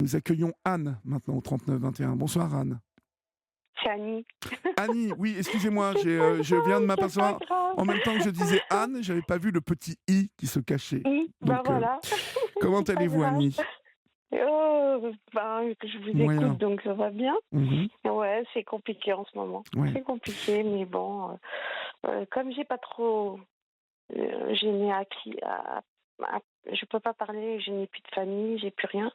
Nous accueillons Anne maintenant au 39 21. Bonsoir Anne. C'est Annie. Annie, oui, excusez-moi, C'est pas je viens de grave, c'est pas m'apercevoir. grave. En même temps que je disais Anne, j'avais pas vu le petit i qui se cachait. Oui, bah Donc, voilà. comment C'est pas allez-vous grave. Annie? Oh, ben, je vous écoute, Moyen. donc ça va bien. Mhm. Ouais, c'est compliqué en ce moment. Ouais. C'est compliqué, mais bon, comme j'ai pas trop, je n'ai je peux pas parler, je n'ai plus de famille, j'ai plus rien.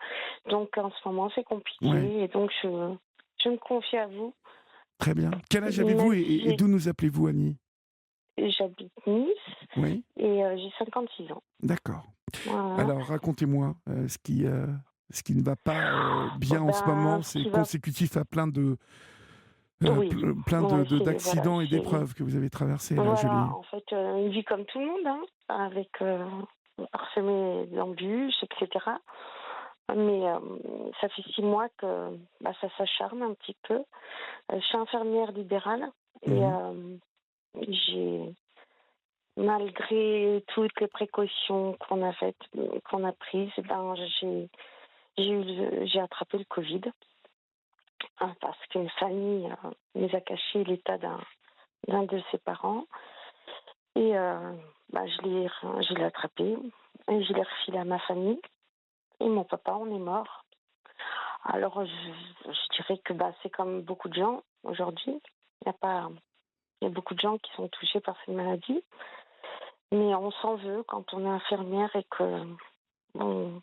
Donc en ce moment, c'est Ouais. compliqué, et donc je me confie à vous, Très bien. Quel âge avez-vous même et si d'où nous appelez-vous Annie? j'habite Nice Oui. et j'ai 56 ans. D'accord. Voilà. Alors racontez-moi ce qui ne va pas bien en ce Ben, moment. ce C'est qui va. consécutif à Oui, plein ouais, voilà, d'accidents et c'est d'épreuves que vous avez traversées là. voilà, en fait, une vie comme tout le monde, hein, avec parsemé d'embûches, etc. Mais ça fait 6 mois que bah, ça s'acharne un petit peu. Je suis infirmière libérale et Mhm. j'ai, malgré toutes les précautions qu'on a prises, ben, j'ai attrapé le Covid, hein, parce qu'une famille nous a caché l'état d'un de ses parents. Et bah, je l'ai attrapé et je l'ai refilé à ma famille. Et mon papa, on est mort. Alors, je dirais que bah, c'est comme beaucoup de gens aujourd'hui. Il y a pas, il y a beaucoup de gens qui sont touchés par cette maladie. Mais on s'en veut quand on est infirmière et que on,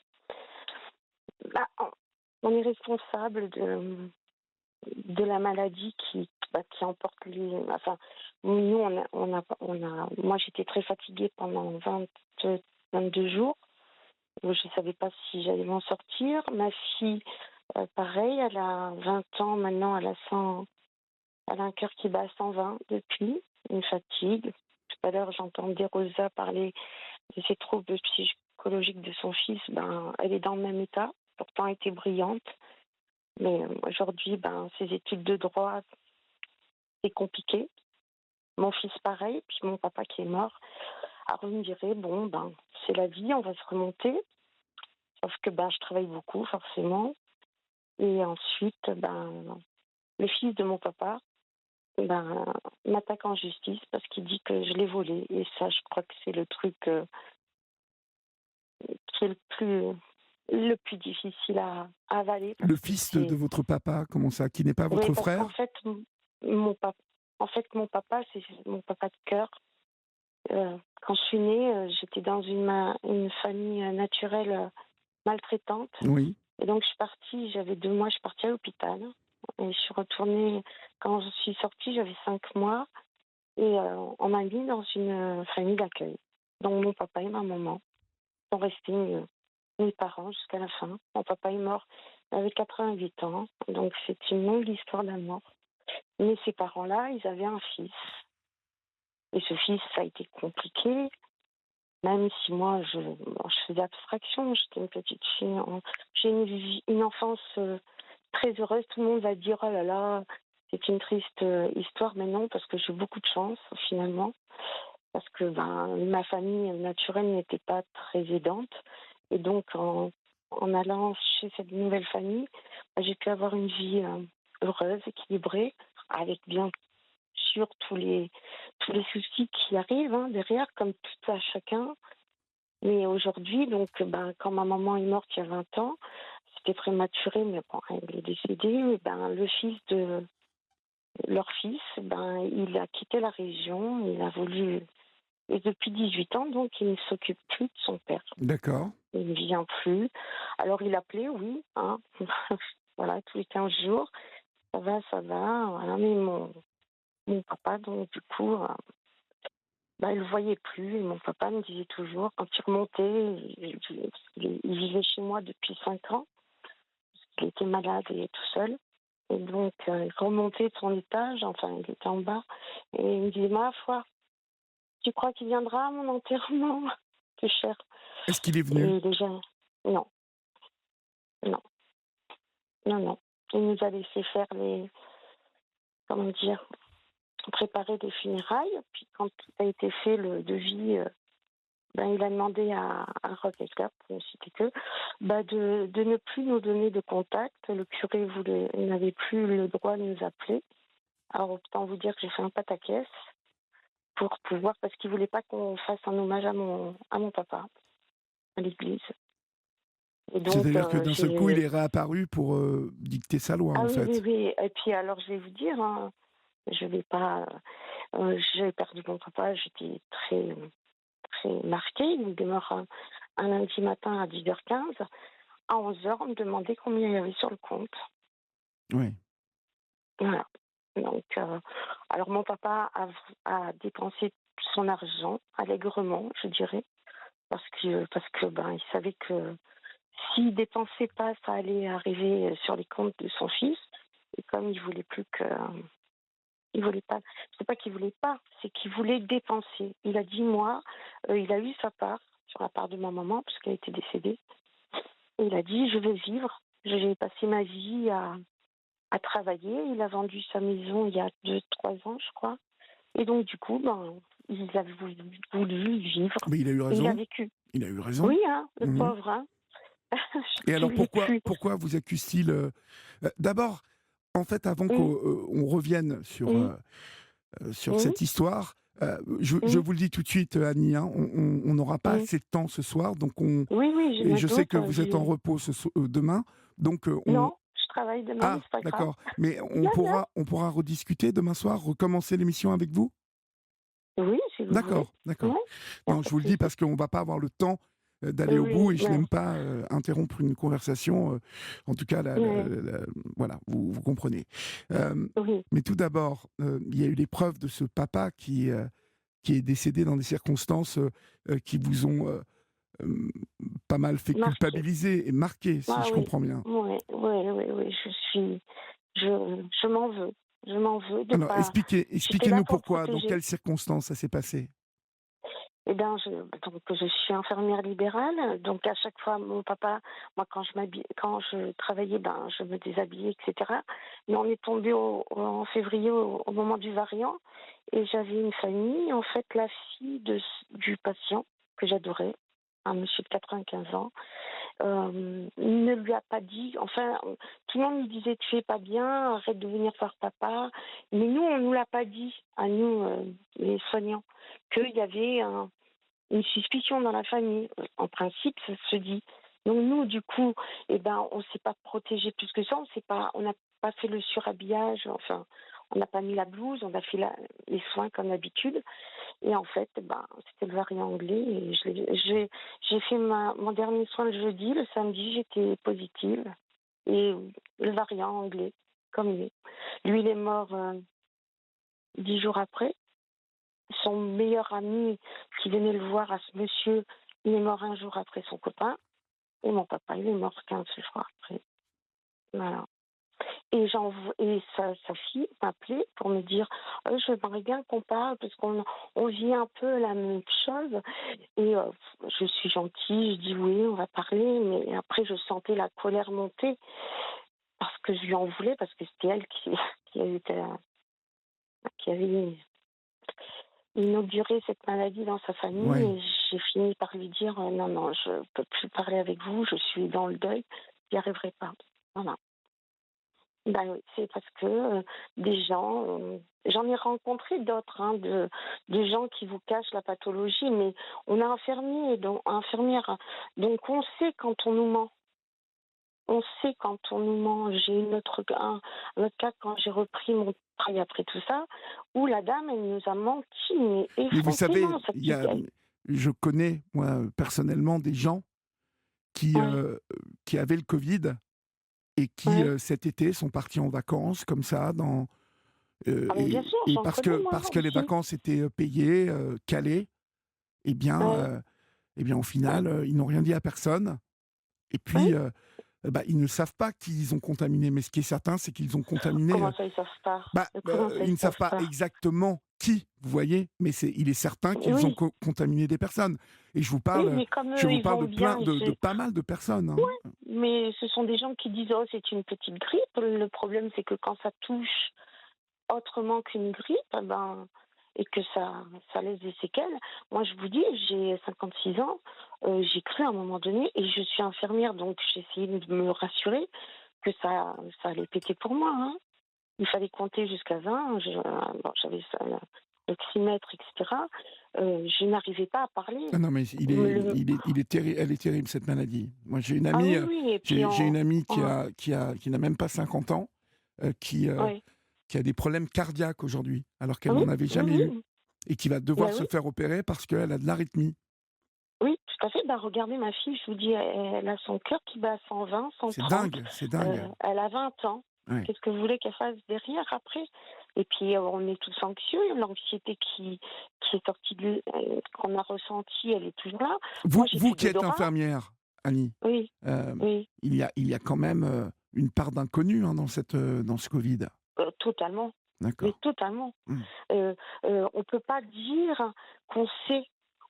bah, on est responsable de la maladie qui emporte les. Enfin, nous, moi, j'étais très fatiguée pendant 22 jours. Je ne savais pas si j'allais m'en sortir. Ma fille, pareil, elle a 20 ans maintenant, elle a un cœur qui bat à 120 depuis, une fatigue. Tout à l'heure, j'entendais Rosa parler de ses troubles psychologiques de son fils. Ben, elle est dans le même état. Pourtant, elle était brillante. Mais aujourd'hui, ben, ses études de droit, c'est compliqué. Mon fils, pareil. Puis mon papa qui est mort. Alors, vous me direz, bon, ben, c'est la vie, on va se remonter. Sauf que ben, je travaille beaucoup, forcément. Et ensuite, ben, le fils de mon papa ben, m'attaque en justice parce qu'il dit que je l'ai volé. Et ça, je crois que c'est le truc qui est le plus difficile à avaler Le parce que fils de c'est. votre papa, comment ça, qui n'est pas Oui, votre parce qu'en frère? fait, mon papa, mon papa, c'est mon papa de cœur. Quand je suis née, j'étais dans une famille naturelle maltraitante. Oui. Et donc, je suis partie, j'avais 2 mois, je suis partie à l'hôpital. Et je suis retournée, quand je suis sortie, j'avais 5 mois. Et on m'a mis dans une famille d'accueil. Donc, mon papa et ma maman sont restés mes parents jusqu'à la fin. Mon papa est mort, il avait 88 ans. Donc, c'est une longue histoire d'amour. Mais ces parents-là, ils avaient un fils. Et ce fils, ça a été compliqué. Même si moi, je faisais abstraction, j'étais une petite fille. J'ai une enfance très heureuse. Tout le monde va dire, oh là là, c'est une triste histoire. Mais non, parce que j'ai eu beaucoup de chance, finalement. Parce que ben, ma famille naturelle n'était pas très aidante. Et donc, en allant chez cette nouvelle famille, ben, j'ai pu avoir une vie heureuse, équilibrée, avec bien sûr tous les soucis qui arrivent hein, derrière, comme tout à chacun. Mais aujourd'hui, donc, ben, quand ma maman est morte il y a 20 ans, c'était prématuré, mais bon, elle est décédée. Ben, le fils de leur fils, ben, il a quitté la région, il a voulu. Et depuis 18 ans, donc, il ne s'occupe plus de son père. D'accord. Il ne vient plus. Alors, il appelait, oui, hein, voilà, tous les 15 jours. Ça va. Voilà. Mais mon papa, donc, du coup, bah, il ne le voyait plus. Et mon papa me disait toujours, quand il remontait, il vivait chez moi depuis 5 ans. Il était malade et tout seul. Et donc, il remontait de son étage, enfin, il était en bas. Et il me disait, ma foi, tu crois qu'il viendra à mon enterrement? C'est cher. Est-ce qu'il est venu? Et déjà, non, non, non, non. Il nous a laissé faire comment dire, préparer des funérailles. Puis quand tout a été fait, le devis Ben, il a demandé à Rockescap, pour ne citer que, bah, de ne plus nous donner de contact. Le curé n'avait plus le droit de nous appeler. Alors autant vous dire que j'ai fait un pataquès pour pouvoir, parce qu'il voulait pas qu'on fasse un hommage à mon papa à l'église. Et donc C'est-à-dire que d'un seul coup, il j'ai est réapparu pour dicter sa loi, ah en oui, oui, fait. oui. Et puis alors je vais vous dire, hein, je vais pas, j'ai perdu mon papa, j'étais très marquée. Il est mort un lundi matin à 10h15. À 11h, on me demandait combien il y avait sur le compte. Oui. Voilà. Donc, alors mon papa a dépensé son argent allègrement, je dirais, parce que ben il savait que s'il dépensait pas, ça allait arriver sur les comptes de son fils. Et comme il voulait plus que, il voulait pas. C'est pas qu'il voulait pas, c'est qu'il voulait dépenser. Il a dit moi, il a eu sa part sur la part de ma maman parce qu'elle était décédée. Et il a dit je veux vivre. J'ai passé ma vie à travailler. Il a vendu sa maison il y a 2, 3 ans, je crois. Et donc, du coup, ben, il a voulu vivre. Mais il a eu Et il a raison. vécu. Il a eu raison. Oui, hein, le Mhm. pauvre, hein. Et Je alors, l'ai plus. pourquoi vous accuse-t-il d'abord, en fait, avant qu'on Hum, on revienne hum, sur hum, cette histoire, je hum, vous le dis tout de suite, Annie, hein, on n'aura pas hum. assez de temps ce soir, Oui, oui, je et me je sais doute. que vous êtes en repos demain, donc Non, je travaille demain, mais ah, c'est pas grave. d'accord, mais Non, non. on pourra rediscuter demain soir, recommencer l'émission avec vous. Oui, si vous voulez. D'accord, d'accord. Oui, il n'y a Non, pas je de vous le dis souci. parce qu'on ne va pas avoir le temps d'aller au bout Oui, et je non. n'aime pas interrompre une conversation. En tout cas, Oui, voilà, vous comprenez. Euh, oui. mais tout d'abord, il y a eu les preuves de ce papa qui est décédé dans des circonstances qui vous ont euh, pas mal fait Marqué. culpabiliser et marquer, si Ah je oui. comprends bien. Oui, oui, oui, oui. Je m'en veux. Je m'en veux de Alors, pas. J'étais là expliquez-nous pour le pourquoi, dans protéger. quelles circonstances ça s'est passé. Eh bien, donc, je suis infirmière libérale. Donc, à chaque fois, mon papa, moi, quand je travaillais, ben, je me déshabillais, etc. Mais on est tombé en février, au moment du variant. Et j'avais une famille, en fait, la fille du patient, que j'adorais, un monsieur de 95 ans, ne lui a pas dit, enfin, tout le monde lui disait, tu es pas bien, arrête de venir voir papa. Mais nous, on nous l'a pas dit, à nous, les soignants, qu'il y avait une suspicion dans la famille. En principe, ça se dit. Donc nous, du coup, eh ben, on ne s'est pas protégé plus que ça. On n'a pas fait le surhabillage. Enfin, on n'a pas mis la blouse. On a fait les soins comme d'habitude. Et en fait, ben, c'était le variant anglais. Et j'ai fait mon dernier soin le jeudi. Le samedi, j'étais positive. Et le variant anglais, comme lui. Lui, il est mort 10 jours après. Son meilleur ami qui venait le voir à ce monsieur, il est mort un jour après son copain. Et mon papa, il est mort 15 jours après. Voilà. Et sa fille m'appelait pour me dire je voudrais bien qu'on parle parce qu'on vit un peu la même chose. Et je suis gentille, je dis oui, on va parler. Mais après, je sentais la colère monter parce que je lui en voulais, parce que c'était elle qui avait inaugurer cette maladie dans sa famille Oui. et j'ai fini par lui dire non, non, je ne peux plus parler avec vous, je suis dans le deuil, j'y arriverai pas. Voilà. Ben oui, c'est parce que des gens, j'en ai rencontré d'autres, hein, de gens qui vous cachent la pathologie, mais on a infirmière, donc on sait quand on nous ment. On sait quand on nous ment. J'ai un autre cas quand j'ai repris mon travail après tout ça, où la dame, elle nous a menti, mais Mais vous savez, effrontément. je connais, moi, personnellement, des gens qui, Ouais, euh, qui avaient le Covid et qui, ouais. cet été, sont partis en vacances, comme ça, Ah, mais bien sûr, et j'en connais, moi parce que les aussi. vacances étaient payées, calées, Ouais, eh bien, au ouais, final, ils n'ont rien dit à personne. Et ouais. puis, bah, ils ne savent pas qu'ils ont contaminé. Mais ce qui est certain, c'est qu'ils ont contaminé. Comment ça, ils savent pas? Comment ça, Ils ils ne savent savent pas pas? exactement qui, vous voyez, mais il est certain qu'ils ont Oui, contaminé des personnes. Et oui, mais comme je eux, vous ils parle vont bien, de pas mal de personnes, hein. mais ce sont des gens qui disent, oh, c'est une petite grippe. Le problème, c'est que quand ça touche autrement qu'une grippe, ben, et que ça laisse des séquelles. Moi, je vous dis, j'ai 56 ans, j'ai cru à un moment donné, et je suis infirmière, donc j'ai essayé de me rassurer que ça allait péter pour moi, hein. Il fallait compter jusqu'à 20. Bon, j'avais ça, le trimètre, etc. Je n'arrivais pas à parler. Ah non, mais Le- elle est terrible, cette maladie. Moi, Ah oui, oui, et puis j'ai une amie en- qui n'a même pas 50 ans, euh, qui, euh, ouais. qui a des problèmes cardiaques aujourd'hui, alors qu'elle Oui, n'en avait oui, jamais eu, oui. et qui va devoir Ben se oui, faire opérer parce qu'elle a de l'arythmie. oui, tout à fait. Bah, regardez ma fille, je vous dis, elle a son cœur qui bat à 120, C'est 130. dingue, c'est dingue. Elle a 20 ans. Ouais. Qu'est-ce que vous voulez qu'elle fasse derrière après? Et puis on est tous anxieux. L'anxiété qui est sortie qu'on a ressentie, elle est toujours là. Moi, j'ai Vous plus qui êtes d'odorat. infirmière, Annie, Oui, euh, oui, il y a quand même une part d'inconnu, hein, dans ce Covid. totalement. Mais D'accord. totalement. Hmm. On ne peut pas dire qu'on sait.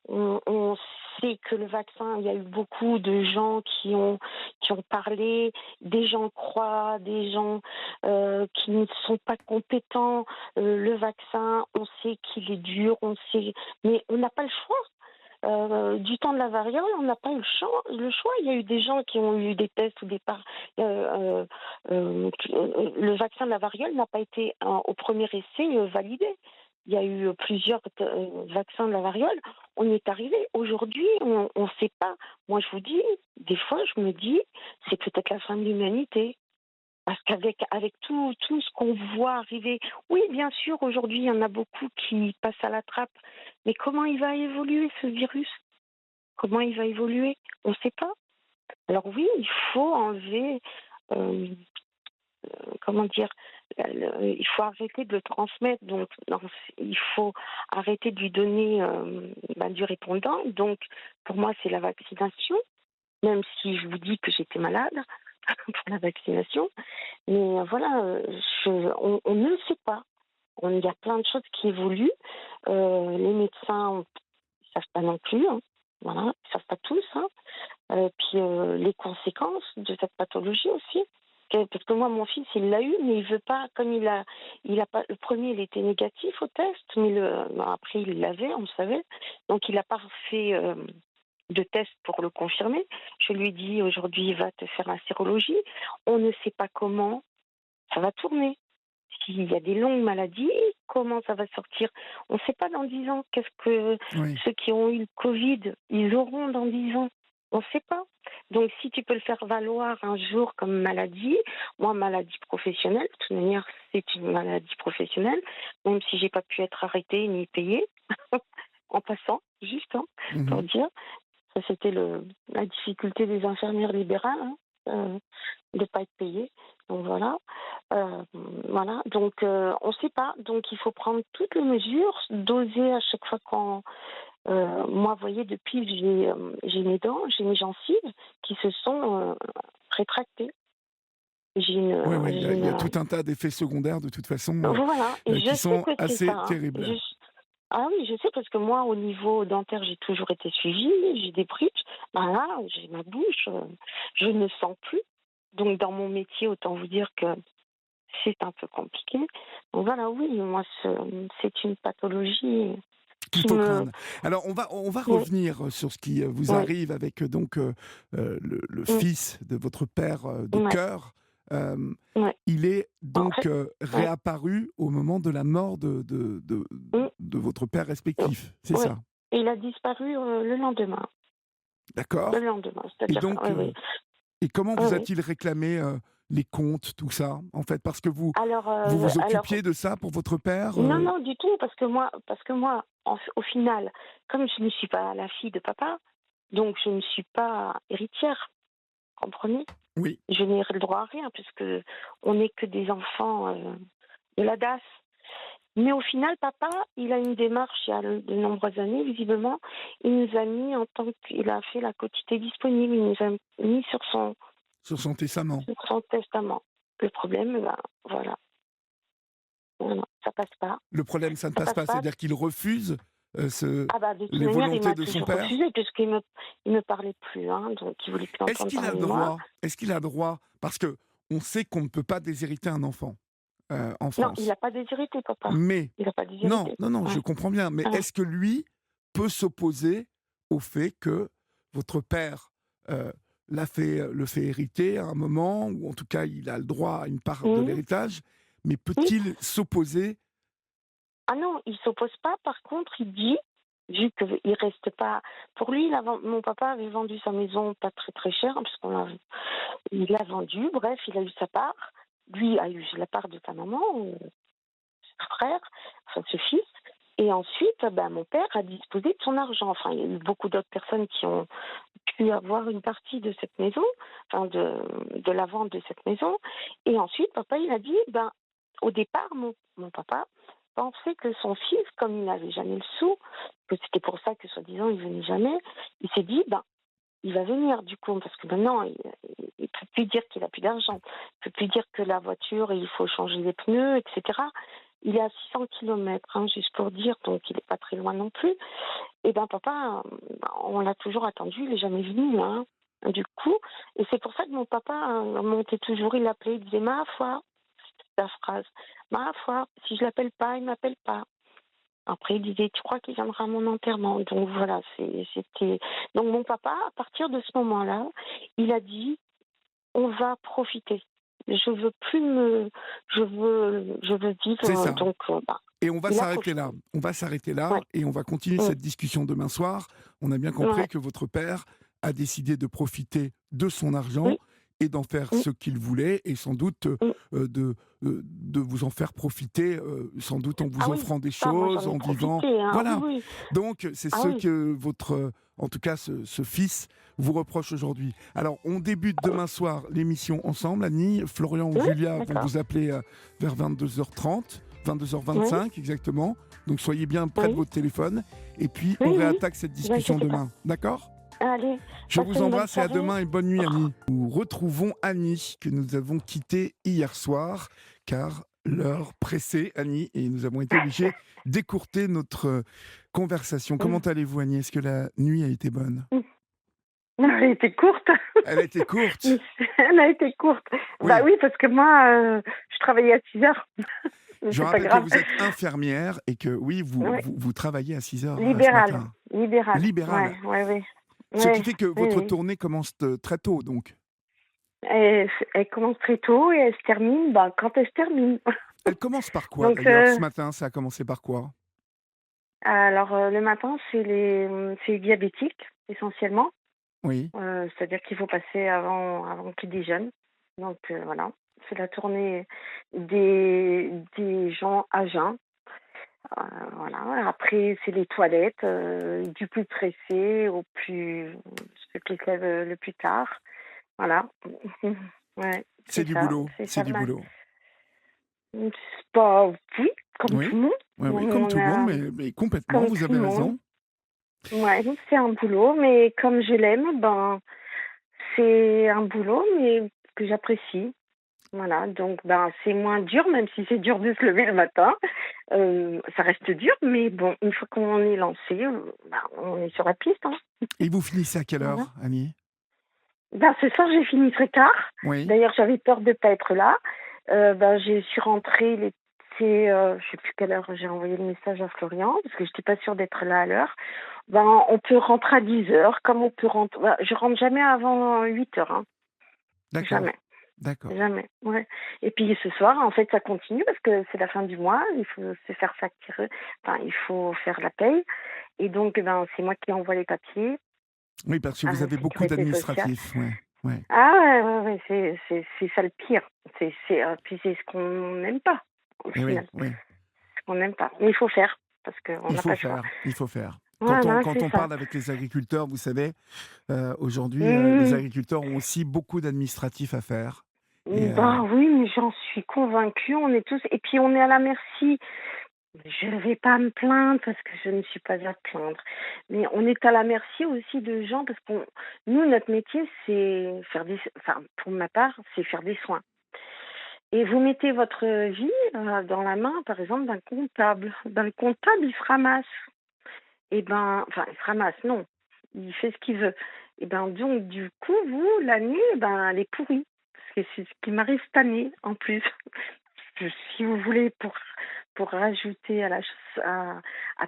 On sait que le vaccin, il y a eu beaucoup de gens qui ont parlé, des gens croient, des gens qui ne sont pas compétents. Le vaccin, on sait qu'il est dur, on sait, mais on n'a pas le choix. Du temps de la variole, on n'a pas eu le choix. Il y a eu des gens qui ont eu des tests au départ. Le vaccin de la variole n'a pas été au premier essai validé. Il y a eu plusieurs vaccins de la variole. On y est arrivé. Aujourd'hui, on ne sait pas. Moi, je vous dis, des fois, je me dis, c'est peut-être la fin de l'humanité. Parce avec tout ce qu'on voit arriver, oui, bien sûr, aujourd'hui, il y en a beaucoup qui passent à la trappe. Mais comment il va évoluer, ce virus? Comment il va évoluer? On ne sait pas. Alors oui, il faut enlever, euh, comment dire, il faut arrêter de le transmettre. Donc, non, il faut arrêter de lui donner du répondant. Donc, pour moi, c'est la vaccination, même si je vous dis que j'étais malade pour la vaccination. Mais voilà, on ne le sait pas. Il y a plein de choses qui évoluent. Les médecins ne savent pas non plus. Hein. Voilà, ils ne savent pas tous. Hein. Puis les conséquences de cette pathologie aussi. Parce que moi, mon fils, il l'a eu, mais il veut pas, comme il a pas, le premier, il était négatif au test, mais après, il l'avait, on le savait. Donc, il n'a pas fait de test pour le confirmer. Je lui dis, aujourd'hui, va te faire la sérologie. On ne sait pas comment ça va tourner. S'il y a des longues maladies, comment ça va sortir? On ne sait pas dans 10 ans. Qu'est-ce que Oui. ceux qui ont eu le Covid, ils auront dans 10 ans? On ne sait pas. Donc, si tu peux le faire valoir un jour comme maladie, moi, maladie professionnelle, de toute manière, c'est une maladie professionnelle, même si j'ai pas pu être arrêtée ni payée, en passant, juste, hein, pour Mhm. dire. Ça, c'était la difficulté des infirmières libérales, hein, de ne pas être payées. Donc voilà. Euh, voilà. Donc on ne sait pas. Donc il faut prendre toutes les mesures, doser à chaque fois quand. Moi, vous voyez, depuis j'ai mes dents, j'ai mes gencives qui se sont rétractées. J'ai une, Oui, oui, j'ai il y a une, tout un tas d'effets secondaires, de toute façon, voilà. Et je qui sais sont que c'est ça. assez Hein. terribles. Ah oui, je sais parce que moi, au niveau dentaire, j'ai toujours été suivie. J'ai des bridges. Ben là, j'ai ma bouche. Je ne sens plus. Donc, dans mon métier, autant vous dire que c'est un peu compliqué. Donc voilà, oui, moi, c'est une pathologie qui Tout au me. crâne. Alors, on va Oui, revenir sur ce qui vous oui, arrive avec le oui, fils de votre père de ouais, cœur. Euh, ouais. il est En donc fait, ouais, réapparu au moment de la mort mm, de votre père respectif, c'est ouais. ça? Et il a disparu le lendemain. Le D'accord? lendemain, Et c'est-à-dire, donc, oui, oui. et comment Oui, vous oui. a-t-il réclamé les comptes, tout ça, en fait? Parce que Alors, vous vous alors, occupiez de ça pour votre père non, non, du tout, parce que moi, au final, comme je ne suis pas la fille de papa, donc je ne suis pas héritière, comprenez? Oui. Je n'ai le droit à rien, puisque on n'est que des enfants de la DAS. Mais au final, papa, il a une démarche il y a de nombreuses années, visiblement. Il nous a mis en tant qu'il a fait la quotité disponible, il nous a mis Sur son testament. sur son testament. Le problème, ben, voilà, voilà, ça passe pas. Le problème, ça ne Ça passe passe pas, pas. c'est-à-dire qu'il refuse Ah bah de toute les manière, il volontés m'a de son toujours père. refusé puisqu'il me parlait plus, hein, donc il voulait plus Est-ce entendre qu'il a parler le de moi. droit? Est-ce qu'il a droit? Parce que on sait qu'on ne peut pas déshériter un enfant. en Non, il France. n'a pas déshérité, papa. Mais Il n'a pas non, déshérité. non, non, je Ouais. comprends bien, mais Ouais. est-ce que lui peut s'opposer au fait que votre père, heu, le fait hériter à un moment ou en tout cas, il a le droit à une part de Mmh. l'héritage, mais Oui. peut-il s'opposer? Ah non, il s'oppose pas. Par contre, il dit, vu qu'il reste pas pour lui, mon papa avait vendu sa maison pas très, très cher, hein, il l'a vendue, bref, il a eu sa part. Lui a eu la part de sa maman, son frère, enfin ce fils. Et ensuite, ben, mon père a disposé de son argent. Enfin, il y a eu beaucoup d'autres personnes qui ont pu avoir une partie de cette maison, enfin de la vente de cette maison. Et ensuite, papa, il a dit, ben, au départ, mon papa pensait que son fils, comme il n'avait jamais le sou, que c'était pour ça que soi-disant il venait jamais, il s'est dit, ben, il va venir du coup, parce que maintenant, il ne peut plus dire qu'il a plus d'argent. Il peut plus dire que la voiture, il faut changer les pneus, etc. Il est à 600 kilomètres, hein, juste pour dire, donc il n'est pas très loin non plus. Et ben papa, on l'a toujours attendu, il n'est jamais venu, hein, du coup. Et c'est pour ça que mon papa montait toujours, il l'appelait, il disait ma foi, la phrase, ma foi, si je l'appelle pas, il m'appelle pas. Après, il disait, tu crois qu'il viendra à mon enterrement? Donc voilà, c'était. Donc mon papa, à partir de ce moment-là, il a dit, on va profiter. Je veux plus me, je veux C'est vivre. ça. Donc, Et on va il a s'arrêter profité. là. On va s'arrêter là Ouais. et on va continuer Mm. cette discussion demain soir. On a bien Ouais. compris que votre père a décidé de profiter de son argent Oui. et d'en faire Mm. ce qu'il voulait et sans doute Mm. de vous en faire profiter, sans doute en Ah vous oui, offrant des ça, moi choses, j'en ai en vivant. profité. Hein. Oui, Voilà. oui. Donc c'est Ah ce oui. que en tout cas ce fils vous reproche aujourd'hui. Alors on débute demain soir l'émission ensemble. Annie, Florian ou Oui, Julia vont d'accord. vous appeler vers 22h30. Oui, 22h25 exactement. Donc soyez bien près de oui, votre téléphone. Et puis on oui, oui. réattaque cette Ne vous discussion inquiétez pas. demain. D'accord? Allez, Je passez vous une bonne embrasse et à soirée. demain et bonne nuit Oh, Annie. Nous retrouvons Annie que nous avons quittée hier soir car l'heure pressait Annie et nous avons été obligés d'écourter notre conversation. Comment mm, allez-vous Annie? Est-ce que la nuit a été bonne? mm. Non, elle a été courte. Elle a été Mais courte? elle a été courte. Bah Oui. oui, parce que moi, je travaillais à 6 heures. Mais Je c'est pas rappelle que grave. vous êtes infirmière et que oui, Ouais. vous travaillez à 6 heures ce Libéral. matin. Libéral. Libéral. Ouais, ouais, oui. Ce qui Ouais, fait que oui, votre oui. tournée commence très tôt, donc. Elle commence très tôt et elle se termine quand elle se termine. Elle commence par quoi Donc, d'ailleurs ce matin? Ça a commencé par quoi? alors, le matin, c'est les diabétiques, essentiellement. Oui. C'est-à-dire qu'il faut passer avant qu'ils déjeunent. Donc, voilà. C'est la tournée des gens à jeun. Voilà. Après, c'est les toilettes, du plus pressé au plus, celui qui se lève le plus tard. Voilà. Ouais, C'est du boulot. c'est C'est ça le du mal. boulot. C'est pas, oui, comme tout Oui. le monde. Oui, oui, comme On tout le monde, a, mais complètement, comme vous tout avez le monde. raison. Ouais, donc c'est un boulot, mais comme je l'aime, c'est un boulot, mais que j'apprécie. Voilà, donc c'est moins dur, même si c'est dur de se lever le matin. Ça reste dur, mais bon, une fois qu'on est lancé, on est sur la piste. Hein. Et vous finissez à quelle Voilà. heure, Annie? Ce soir, j'ai fini très tard. Oui. D'ailleurs, j'avais peur de ne pas être là. Je suis rentrée, je sais plus quelle heure j'ai envoyé le message à Florian, parce que je n'étais pas sûre d'être là à l'heure. On peut rentrer à 10 heures, comme on peut rentrer. Je rentre jamais avant 8 heures. Hein. D'accord. Jamais. D'accord. Jamais, ouais. Et puis ce soir, en fait, ça continue parce que c'est la fin du mois, il faut se faire facturer, enfin, il faut faire la paye. Et donc, c'est moi qui envoie les papiers Oui, parce que à vous la avez beaucoup sécurité sociale. d'administratifs. Ouais. Ouais. Ah ouais, ouais, ouais, c'est ça le pire. Puis c'est ce qu'on n'aime pas, au Et oui, final. oui. Ce qu'on n'aime pas. Mais il faut faire, parce qu'on Il n'a faut pas le choix. faire. Il faut faire. Voilà, Quand c'est on ça. parle avec les agriculteurs, vous savez, aujourd'hui, les Mmh. agriculteurs ont aussi beaucoup d'administratifs à faire. Et Oui, mais j'en suis convaincue, on est tous. Et puis on est à la merci. Je ne vais pas me plaindre parce que je ne suis pas à plaindre. Mais on est à la merci aussi de gens parce que nous, notre métier, c'est pour ma part, c'est faire des soins. Et vous mettez votre vie dans la main, par exemple, d'un comptable. Le comptable, il se ramasse. Il se ramasse, non. Il fait ce qu'il veut. Donc, du coup, vous, l'année, elle est pourrie. Parce que c'est ce qui m'arrive cette année, en plus. si vous voulez, pour rajouter à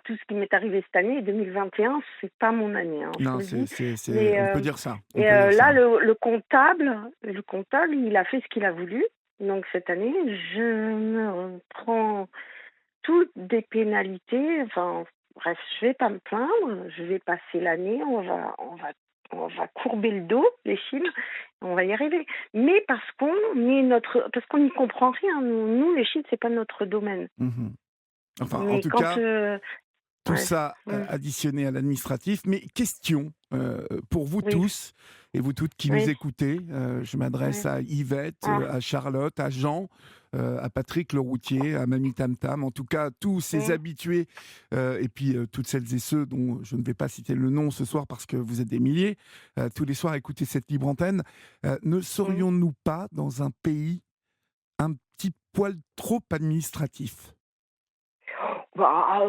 tout ce qui m'est arrivé cette année, 2021, c'est pas mon année, hein, je vous Non, le dis. c'est Mais on peut dire ça, on et peut dire ça. là, le comptable, il a fait ce qu'il a voulu. Donc cette année, je me prends toutes des pénalités. Enfin, bref, je vais pas me plaindre. Je vais passer l'année. On va courber le dos, les Chines. On va y arriver. Mais parce qu'on n'y comprend rien. Nous, les Chines, c'est pas notre domaine. Mmh. Enfin, en Mais tout quand, cas, tout ouais, ça mm, additionné à l'administratif. Mais question pour vous oui, tous et vous toutes qui nous oui, écoutez, je m'adresse oui, à Yvette, ah, à Charlotte, à Jean, à Patrick le routier, à Mamie Tam Tam, en tout cas tous ces oui, habitués et puis toutes celles et ceux dont je ne vais pas citer le nom ce soir parce que vous êtes des milliers, tous les soirs à écouter cette libre antenne. Ne mm. serions-nous pas dans un pays un petit poil trop administratif? Bah,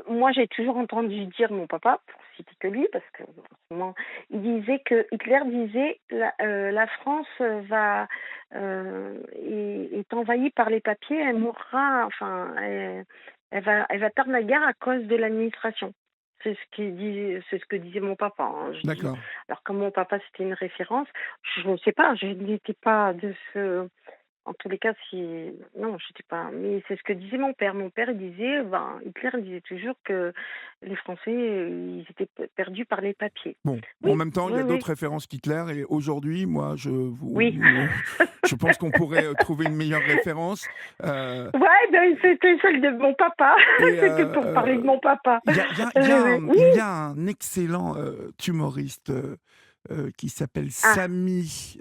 moi, j'ai toujours entendu dire mon papa, pour citer que lui, parce que forcément, Hitler disait la France est envahie par les papiers, elle mourra, enfin, elle va perdre la guerre à cause de l'administration. C'est ce que disait mon papa, hein. D'accord. Alors comme mon papa c'était une référence, je ne sais pas, je n'étais pas de ce en tous les cas, si non, je sais pas, mais c'est ce que disait mon père. Mon père, il disait, ben, Hitler disait toujours que les Français, ils étaient perdus par les papiers. Bon, en Oui, même temps, il y oui, a oui, d'autres références qu'Hitler et aujourd'hui, moi, oui. je pense qu'on pourrait trouver une meilleure référence. Euh, Ouais, ben, c'était celle de mon papa. et C'était pour parler de mon papa. il y Oui. a un excellent humoriste qui s'appelle Ah, Samy,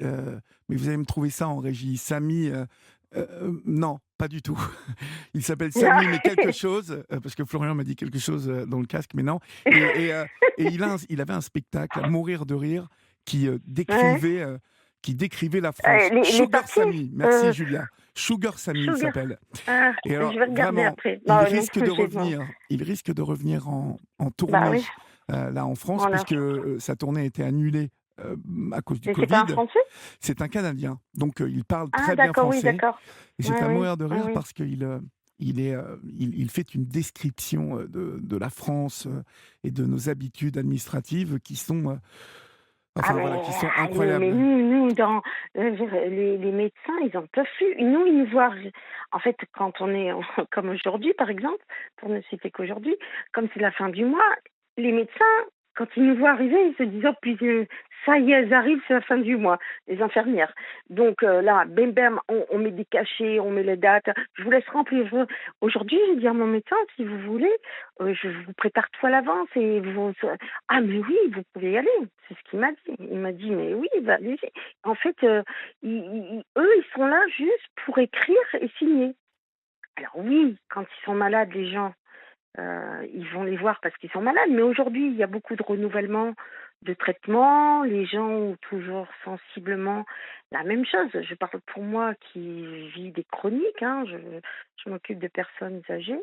mais vous allez me trouver ça en régie. Samy, non, pas du tout. Il s'appelle Samy, mais quelque chose, parce que Florian m'a dit quelque chose dans le casque, mais non. Et il avait un spectacle, à mourir de rire, qui, euh, ouais. décrivait, euh, qui décrivait la France. Les Sugar papiers. Samy, merci Euh, Julia. Sugar Samy, il Sugar. s'appelle. Ah, Et je alors, vais regarder vraiment, après. Bah non, non. il risque de revenir en Bah tournée oui, là en France, voilà. puisque sa tournée a été annulée à cause du Mais c'est pas un Covid. Français? C'est un Canadien, donc il parle Ah, très bien d'accord, oui, français. d'accord. Et Ouais, c'est à oui, mourir de oui, rire oui. parce il fait une description de la France et de nos habitudes administratives qui sont, Ah enfin mais voilà, qui sont mais incroyables. nous les médecins, ils en peuvent plus. Nous, ils nous voient en fait, quand on est comme aujourd'hui, par exemple, pour ne citer qu'aujourd'hui, comme c'est la fin du mois, les médecins, quand ils nous voient arriver, ils se disent: «Oh puis, ça y est, elles arrivent, c'est la fin du mois», les infirmières. Donc là, bim bam, on met des cachets, on met les dates. Je vous laisse remplir. Aujourd'hui, j'ai dit à mon médecin: «Si vous voulez, je vous prépare tout à l'avance et vous ah mais oui, vous pouvez y aller». C'est ce qu'il m'a dit. Il m'a dit: «Mais oui, bah, allez-y». En fait, eux, ils sont là juste pour écrire et signer. Alors oui, quand ils sont malades, les gens, ils vont les voir parce qu'ils sont malades, mais aujourd'hui, il y a beaucoup de renouvellement de traitements. Les gens ont toujours sensiblement la même chose. Je parle pour moi qui vis des chroniques, hein, je m'occupe de personnes âgées.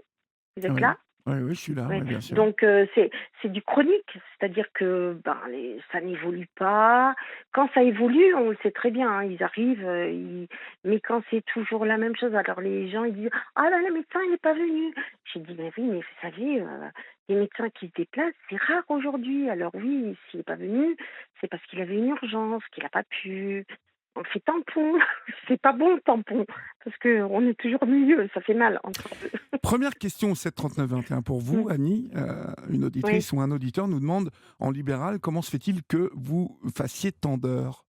Vous êtes Oui, là? oui, oui, je suis là, Ouais, oui, bien sûr. donc c'est du chronique, c'est-à-dire que, ben, ça n'évolue pas. Quand ça évolue, on le sait très bien, hein, ils arrivent, mais quand c'est toujours la même chose, alors les gens ils disent: «Ah là, le médecin il n'est pas venu». J'ai dit: «Mais oui, mais vous savez, les médecins qui se déplacent, c'est rare aujourd'hui. Alors oui, s'il n'est pas venu, c'est parce qu'il avait une urgence, qu'il n'a pas pu. On fait tampon». C'est pas bon le tampon, parce qu'on est toujours au milieu, ça fait mal entre 2. Première question au 7 39 21 pour vous, Mmh. Annie. Une Oui. auditrice ou un auditeur nous demande en libéral comment se fait-il que vous fassiez tant d'heures?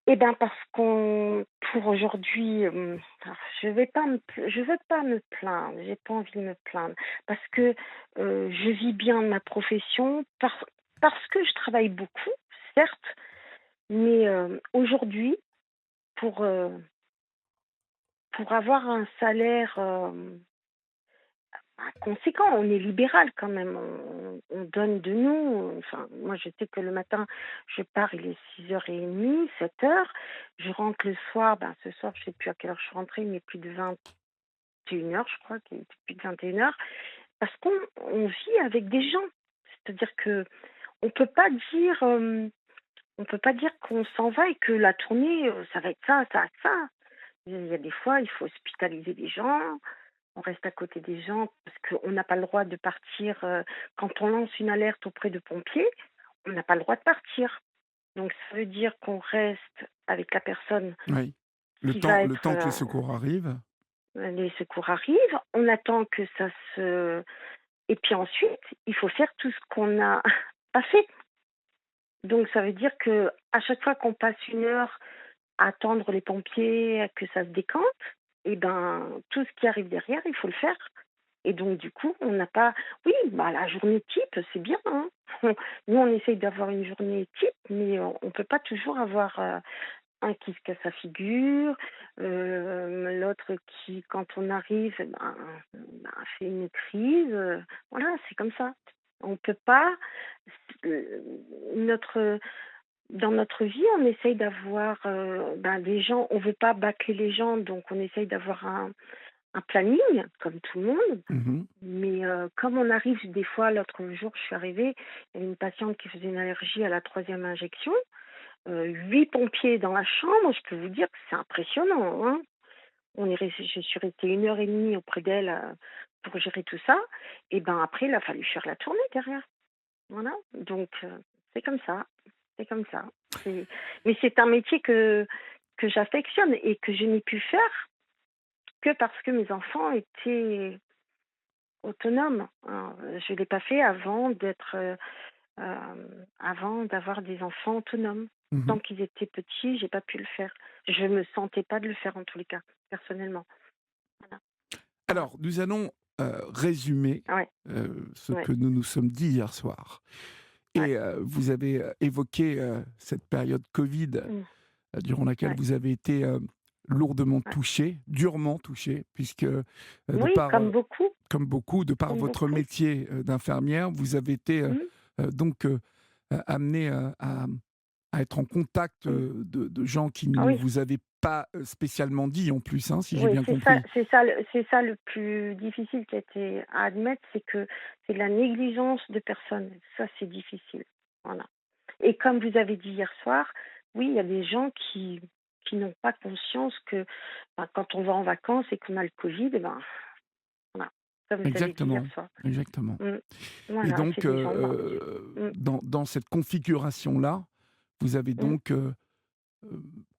Eh ben, parce qu'on pour aujourd'hui, alors je veux pas me plaindre, j'ai pas envie de me plaindre parce que, je vis bien de ma profession parce que je travaille beaucoup, certes, mais, aujourd'hui pour, heu, pour avoir un salaire, conséquent. On est libéral quand même, on donne de nous. Enfin, moi, je sais que le matin, je pars, il est 6h30, 7h. Je rentre le soir, ben, ce soir, je sais plus à quelle heure je suis rentrée, mais plus de 21h, je crois, qu'il était plus de 21h. Parce qu'on vit avec des gens. C'est-à-dire que on peut pas dire, on peut pas dire qu'on s'en va et que la tournée, ça va être ça, ça, ça. Il y a des fois, il faut hospitaliser des gens, on reste à côté des gens parce qu'on n'a pas le droit de partir, quand on lance une alerte auprès de pompiers, on n'a pas le droit de partir. Donc ça veut dire qu'on reste avec la personne Oui. qui va Le être, temps que les secours arrivent. les secours arrivent, on attend que ça se et puis ensuite, il faut faire tout ce qu'on n'a pas fait. Donc ça veut dire que à chaque fois qu'on passe 1 heure à attendre les pompiers, à que ça se décante, et ben, tout ce qui arrive derrière, il faut le faire. Et donc du coup, on n'a pas oui, bah, la journée type, c'est bien, hein. Nous, on essaye d'avoir une journée type, mais on peut pas toujours avoir, un qui se casse la figure, l'autre qui, quand on arrive, eh ben, fait une crise, voilà, c'est comme ça. On peut pas heu, notre dans notre vie, on essaye d'avoir, ben, des gens on veut pas bâcler les gens, donc on essaye d'avoir un planning comme tout le monde. Mmh. Mais comme on arrive des fois l'autre jour, je suis arrivée, il y avait une patiente qui faisait une allergie à la troisième injection. 8 pompiers dans la chambre, je peux vous dire que c'est impressionnant, hein. Je suis restée 1 heure et demie auprès d'elle, pour gérer tout ça et ben, après il a fallu faire la tournée derrière. Voilà, donc c'est comme ça, c'est comme ça. C'est mais c'est un métier que j'affectionne et que je n'ai pu faire que parce que mes enfants étaient autonomes, hein. Je ne l'ai pas fait avant d'avoir des enfants autonomes. Mmh. Tant qu'ils étaient petits, j'ai pas pu le faire. Je me sentais pas de le faire en tous les cas, personnellement. Voilà, voilà. Alors, nous allons, résumer, Ouais, ce ouais, que nous nous sommes dit hier soir ouais. et vous avez, évoqué, cette période covid, Mmh, durant laquelle ouais, vous avez été, lourdement ouais. touché, durement touché, puisque, de Oui, par, comme beaucoup, de par comme votre beaucoup. métier, d'infirmière, vous avez été, Mmh, donc, amenée, à être en contact, mmh. de gens qui Ah ne oui, vous avaient pas, spécialement dit en plus, hein, si j'ai oui, bien compris? c'est ça le plus difficile qui a été à admettre, c'est que c'est de la négligence de personnes. Ça, c'est difficile. Voilà. Et comme vous avez dit hier soir, oui, il y a des gens qui n'ont pas conscience que, ben, quand on va en vacances et qu'on a le Covid, eh ben, voilà, comme vous avez dit hier Exactement, soir. exactement. Mmh. Et Voilà, c'est donc, des gens morts. Mmh. dans cette configuration-là, vous avez Mmh. donc,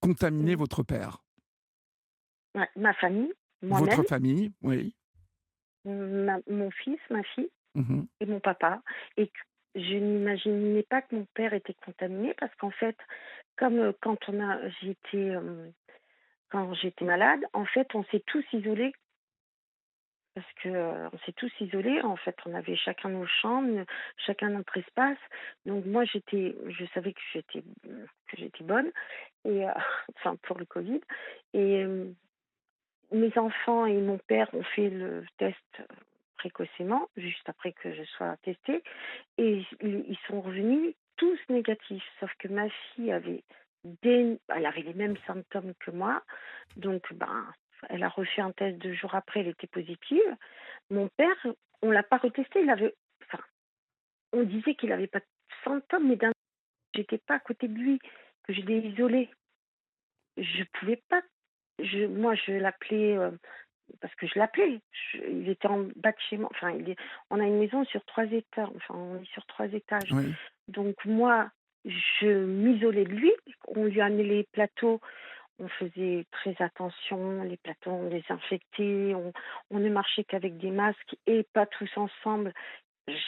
contaminé Mmh. votre père. Ouais, ma famille, moi-même, Votre famille, oui. mon fils, ma fille Mmh. et mon papa. Et que je n'imaginais pas que mon père était contaminé parce qu'en fait, comme quand j'étais malade, en fait, on s'est tous isolés. Parce que, on s'est tous isolés, en fait, on avait chacun nos chambres, chacun notre espace. Donc moi je savais que j'étais bonne et enfin pour le Covid et mes enfants et mon père ont fait le test, précocement, juste après que je sois testée et ils sont revenus tous négatifs. Sauf que ma fille elle avait les mêmes symptômes que moi, donc ben, elle a refait un test 2 jours après, elle était positive. Mon père, on l'a pas retesté, enfin, on disait qu'il avait pas de symptômes, mais j'étais pas à côté de lui, que je l'ai isolé. Je pouvais pas moi je l'appelais, parce que je l'appelais. Il était en bas de chez moi, enfin on a une maison sur 3 étages, enfin on est sur 3 étages. Oui, Donc moi, je m'isolais de lui. On lui a amené les plateaux, on faisait très attention, les plateaux on les désinfectait, on ne marchait qu'avec des masques et pas tous ensemble.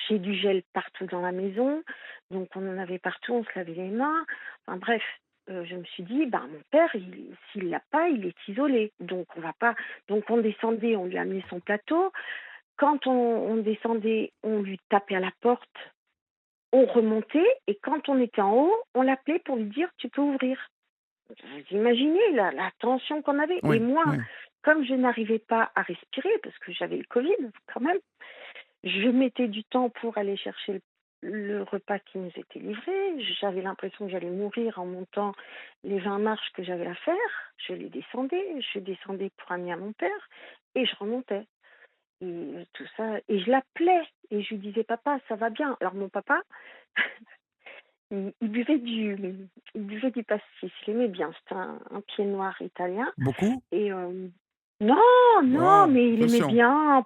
J'ai du gel partout dans la maison, donc on en avait partout, on se lavait les mains. Enfin bref, je me suis dit: «Bah, mon père, s'il l'a pas, il est isolé, donc on va pas». Donc on descendait, on lui a amené son plateau. Quand on descendait, on lui tapait à la porte, on remontait et quand on était en haut, on l'appelait pour lui dire: «Tu peux ouvrir». Vous imaginez la tension qu'on avait et oui, moi, oui. comme je n'arrivais pas à respirer parce que j'avais le Covid quand même, je mettais du temps pour aller chercher le repas qui nous était livré. J'avais l'impression que j'allais mourir en montant les 20 marches que j'avais à faire. Je descendais pour amener à mon père et je remontais. Et tout ça, et je l'appelais et je lui disais: «Papa, ça va bien?» Alors mon papa, il buvait du pastis, il aimait bien, c'était un pied noir italien Beaucoup? et non, non, Oh, mais il aimait attention. bien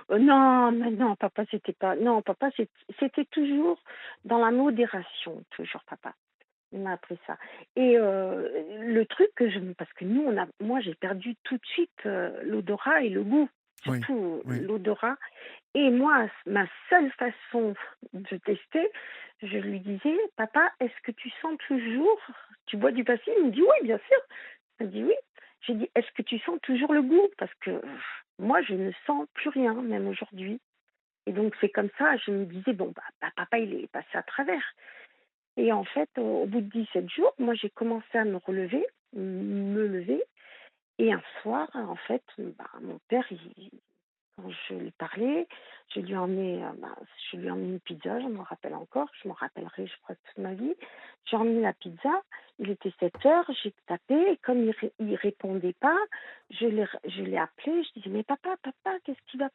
non, mais non, papa, c'était pas non, papa, c'était toujours dans la modération, toujours papa. Il m'a appris ça et le truc que je parce que nous moi j'ai perdu tout de suite, l'odorat et le goût, Oui, surtout oui. l'odorat et moi ma seule façon de tester, je lui disais: «Papa, est-ce que tu sens toujours tu bois du pastis?» Il me dit: «Oui, bien sûr». Il me dit: «Oui». J'ai dit: «Est-ce que tu sens toujours le goût?» Parce que moi je ne sens plus rien, même aujourd'hui et donc c'est comme ça, je me disais: «Bon, papa il est passé à travers». Et en fait, au bout de 17 jours, moi, j'ai commencé à me lever. Et un soir, en fait, mon père, quand je lui parlais, je lui ai emmené une pizza, je m'en rappelle encore, je m'en rappellerai, je crois, toute ma vie. J'ai emmené la pizza, il était 7 heures, j'ai tapé, et comme il répondait pas, je l'ai appelé, je disais, mais papa, qu'est-ce qu'il y a?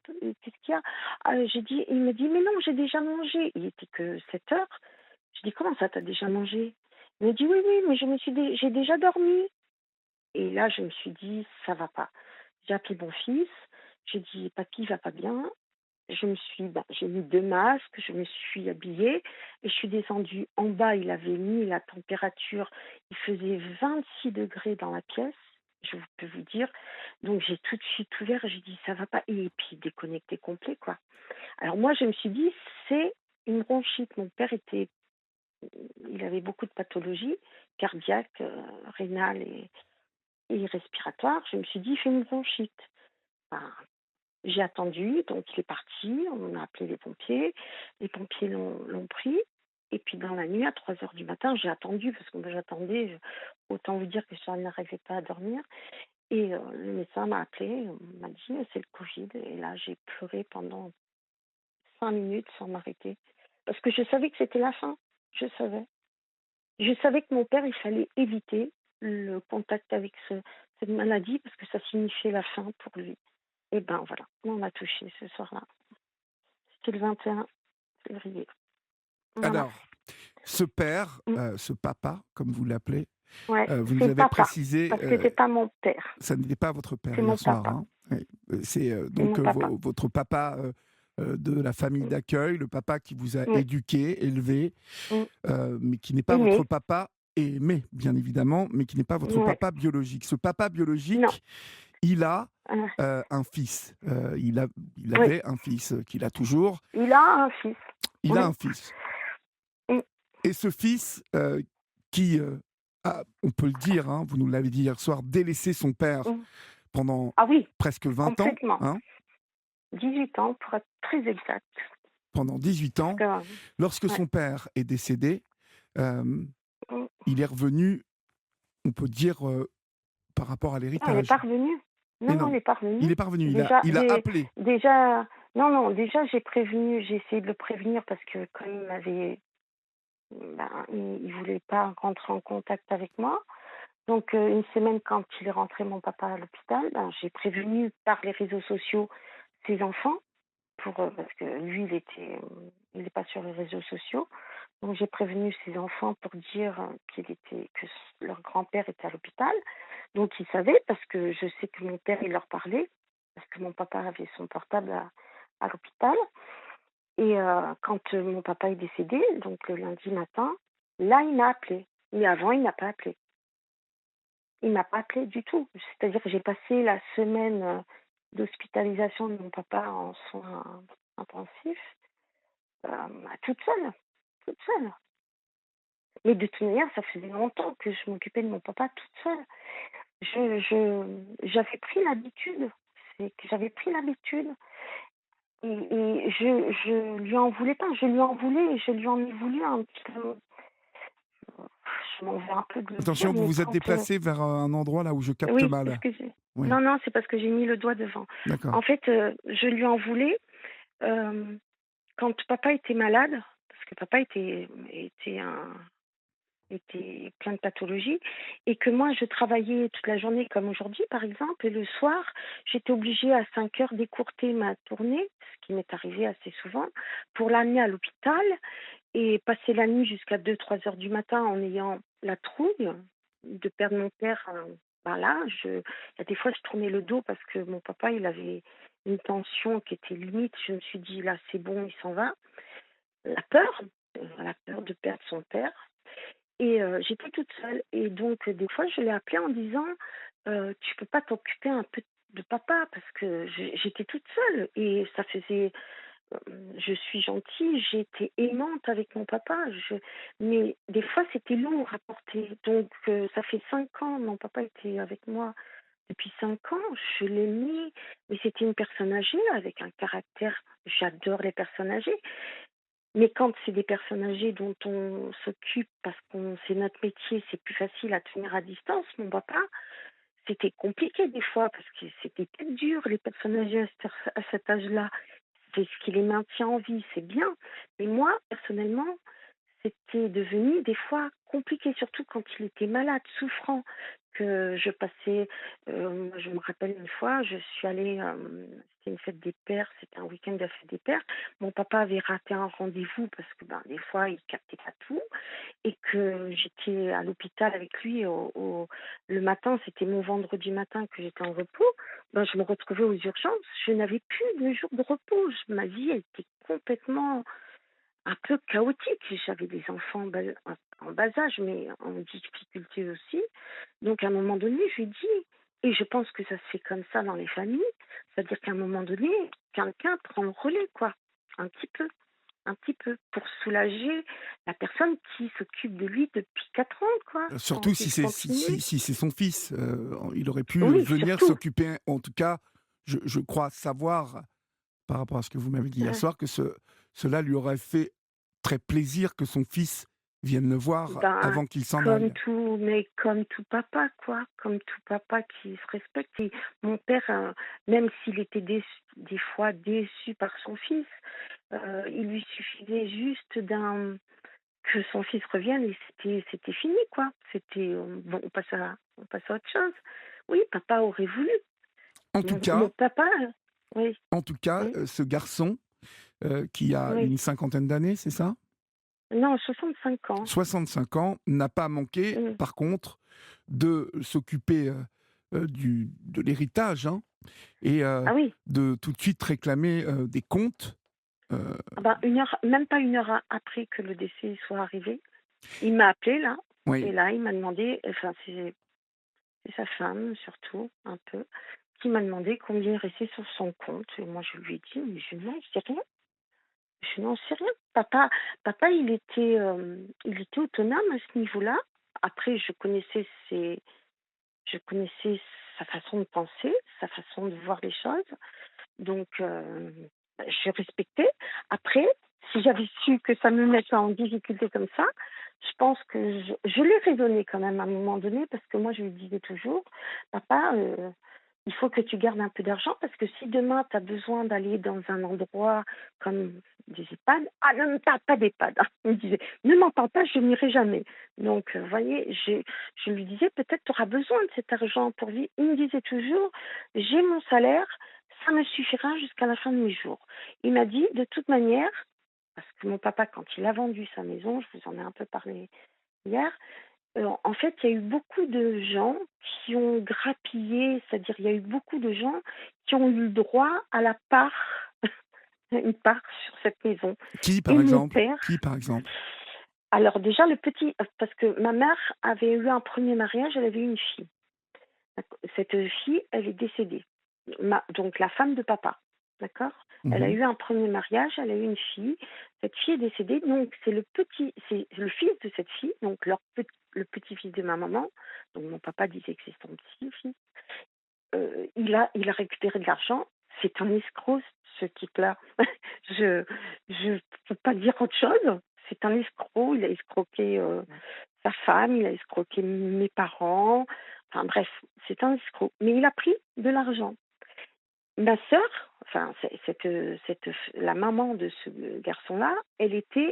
Il me dit, mais non, j'ai déjà mangé. Il était que 7 heures. Je dis: «Comment ça, t'as déjà mangé?» Il me dit: «Oui, oui, mais j'ai déjà dormi». Et là, je me suis dit: «Ça va pas». J'ai appelé mon fils, j'ai dit: «Papy va pas bien». J'ai mis 2 masques, je me suis habillée et je suis descendue en bas. Il avait mis la température, il faisait 26 degrés dans la pièce, je peux vous dire. Donc j'ai tout de suite ouvert, j'ai dit: «Ça va pas» et puis déconnecté complet, quoi. Alors moi, je me suis dit: «C'est une bronchite». Mon père il avait beaucoup de pathologies cardiaques, rénales et respiratoires. Je me suis dit: «Il fait une bronchite». Ben, j'ai attendu, donc il est parti, on a appelé les pompiers. Les pompiers l'ont pris et puis dans la nuit, à 3 heures du matin, j'ai attendu parce que moi j'attendais, autant vous dire que je n'arrivais pas à dormir et le médecin m'a appelé, m'a dit: «C'est le covid» et là, j'ai pleuré pendant 5 minutes sans m'arrêter parce que je savais que c'était la fin, je savais. Je savais que mon père, il fallait éviter le contact avec cette maladie parce que ça signifiait la fin pour lui. Et ben voilà, on m'a touché ce soir-là. C'était le 21 février. Voilà. Alors, ce père, Mm. ce papa, comme vous l'appelez, Ouais, vous nous c'est avez papa, précisé, parce que c'est pas mon père, ça n'était pas votre père c'est hier mon soir, papa. hein? Oui, c'est, C'est donc mon papa. votre papa, de la famille Mm. d'accueil, le papa qui vous a Oui. éduqué, élevé, Mm. mais qui n'est pas votre Aimé. papa aimé, bien évidemment, mais qui n'est pas votre Ouais. papa biologique. Ce papa Non. biologique, il a, Euh, un fils, il oui. avait un fils, qu'il a toujours. Il a un fils. Il a Oui. un fils Mm. et ce fils, qui, a, on peut le dire, hein, vous nous l'avez dit hier soir, délaissé son père Mm. pendant Ah oui, presque 20 ans, complètement. hein, 18 ans pour être très exact. pendant 18 Parce ans. que, Lorsque ouais. son père est décédé, hem, Mm. il est revenu, on peut dire, par rapport à Non, il n'est pas l'héritage. revenu. Mais Non, non, il non, n'est pas il revenu. est pas revenu, Déjà, il a appelé. déjà, non, non, déjà, j'ai essayé de le prévenir parce que comme il voulait pas rentrer en contact avec moi. Donc, une semaine quand il est rentré, mon papa, à l'hôpital, j'ai prévenu par les réseaux sociaux ses enfants parce que lui, il est pas sur les réseaux sociaux. Donc, j'ai prévenu ses enfants pour dire que leur grand-père était à l'hôpital. Donc, ils savaient parce que je sais que mon père, il leur parlait parce que mon papa avait son portable à l'hôpital. Et quand mon papa est décédé, donc le lundi matin, là, il m'a appelé. Mais avant, il n'a pas appelé. Il m'a pas appelé du tout. C'est-à-dire que j'ai passé la semaine d'hospitalisation de mon papa en soins intensifs toute seule, toute seule. Mais de toute manière, ça faisait longtemps que je m'occupais de mon papa toute seule. J'avais pris l'habitude. C'est que j'avais pris l'habitude. Et je lui en voulais pas. Je lui en voulais et je lui en ai voulu un petit peu. Je m'en veux un peu de le dire, Attention, vous mais vous êtes quand déplacé vers, un endroit là où je capte oui, parce mal. que Oui, non, non, c'est parce que j'ai mis le doigt devant. d'accord. En fait, je lui en voulais, hem, quand papa était malade, parce que papa était plein de pathologies et que moi je travaillais toute la journée comme aujourd'hui par exemple et le soir, j'étais obligée à 5 heures d'écourter ma tournée, ce qui m'est arrivé assez souvent, pour l'amener à l'hôpital et passer la nuit jusqu'à 2-3 heures du matin en ayant la trouille de perdre mon père, bah, là, il y a des fois, je tournais le dos parce que mon papa, il avait une tension qui était limite. Je me suis dit: «Là, c'est bon, il s'en va». La peur de perdre son père et j'étais toute seule et donc des fois, je l'ai appelé en disant: «Tu peux pas t'occuper un peu de papa?» parce que j'étais toute seule et ça faisait je suis gentille, j'ai été aimante avec mon papa, mais des fois c'était lourd à porter. Donc ça fait 5 ans, mon papa était avec moi depuis 5 ans, je l'aimais, mais c'était une personne âgée avec un caractère. J'adore les personnes âgées, mais quand c'est des personnes âgées dont on s'occupe parce qu'on c'est notre métier, c'est plus facile à tenir à distance. Mon papa, c'était compliqué des fois parce que c'était peut-être dur les personnes âgées à cet âge-là. C'est ce qui les maintient en vie, c'est bien. Mais moi, personnellement, c'était devenu des fois compliqué, surtout quand il était malade, souffrant, que je passais, je me rappelle une fois, je suis allée, c'était une fête des pères, c'était un week-end de la fête des pères. Mon papa avait raté un rendez-vous parce que, ben, des fois, il captait pas tout et que j'étais à l'hôpital avec lui le matin, c'était mon vendredi matin que j'étais en repos. Ben, je me retrouvais aux urgences, je n'avais plus de jour de repos. Ma vie elle était complètement un peu chaotique. J'avais des enfants en bas âge, mais en difficulté aussi. Donc à un moment donné, je lui dis, et je pense que ça se fait comme ça dans les familles, c'est-à-dire qu'à un moment donné, quelqu'un prend le relais, quoi, un petit peu un petit peu, pour soulager la personne qui s'occupe de lui depuis 4 ans, quoi, sans Surtout si c'est discontinuer. si c'est son fils, il aurait pu Oui, venir surtout. s'occuper, en tout cas, je crois savoir, par rapport à ce que vous m'avez dit hier Heu, soir, que cela lui aurait fait très plaisir que son fils vienne le voir ben, avant qu'il s'en aille. comme tout papa, quoi, comme tout papa qui se respecte et mon père, même s'il était des fois déçu par son fils, il lui suffisait juste que son fils revienne et c'était fini, quoi. C'était, bon, on passe à autre chose. Oui, papa aurait voulu. En tout Mon cas papa, oui, oui, ce garçon, qui a oui. une cinquantaine d'années, c'est ça? Non, 65 ans. 65 ans, n'a pas manqué, Mmh. par contre, de s'occuper, de l'héritage, hein, et Ah oui, de tout de suite réclamer, des comptes, heu, ah bah, 1 heure, même pas 1 heure a après que le décès soit arrivé, il m'a appelé là et oui. là, il m'a demandé, enfin, c'est sa femme surtout, un peu, qui m'a demandé combien il restait sur son compte et moi je lui ai dit: «Mais je n'en sais rien, je n'en sais rien». Papa il était autonome à ce niveau-là. Après je connaissais sa façon de penser, sa façon de voir les choses. Donc, je respectais. Après, si j'avais su que ça me mettait en difficulté comme ça, je pense que je l'ai raisonné quand même à un moment donné parce que moi, je lui disais toujours: «Papa, il faut que tu gardes un peu d'argent parce que si demain tu as besoin d'aller dans un endroit comme des EHPAD». «Ah, ne me parle pas d'EHPAD», hein, il me disait. «Ne m'en parle pas, je n'irai jamais». Donc, vous voyez, je lui disais: «Peut-être tu auras besoin de cet argent pour vivre». Il me disait toujours: «J'ai mon salaire, ça me suffira jusqu'à la fin de mes jours». Il m'a dit: «De toute manière», parce que mon papa, quand il a vendu sa maison, je vous en ai un peu parlé hier, en fait, il y a eu beaucoup de gens qui ont grappillé, c'est-à-dire il y a eu beaucoup de gens qui ont eu le droit à la part, une part sur cette maison. Qui, Et par mon exemple? père, Qui, par exemple? alors déjà le petit, parce que ma mère avait eu un premier mariage, elle avait eu une fille. Cette fille, elle est décédée. Donc la femme de papa, d'accord. Elle a Mmh. eu un premier mariage, elle a eu une fille. Cette fille est décédée, donc c'est le fils de cette fille, donc le petit-fils de ma maman. Donc mon papa disait que c'est son petit-fils. Il a récupéré de l'argent. C'est un escroc, ce type-là. Je je peux pas dire autre chose. C'est un escroc. Il a escroqué, sa femme, il a escroqué mes parents. Enfin bref, c'est un escroc. Mais il a pris de l'argent. Ma sœur, enfin la maman de ce garçon-là,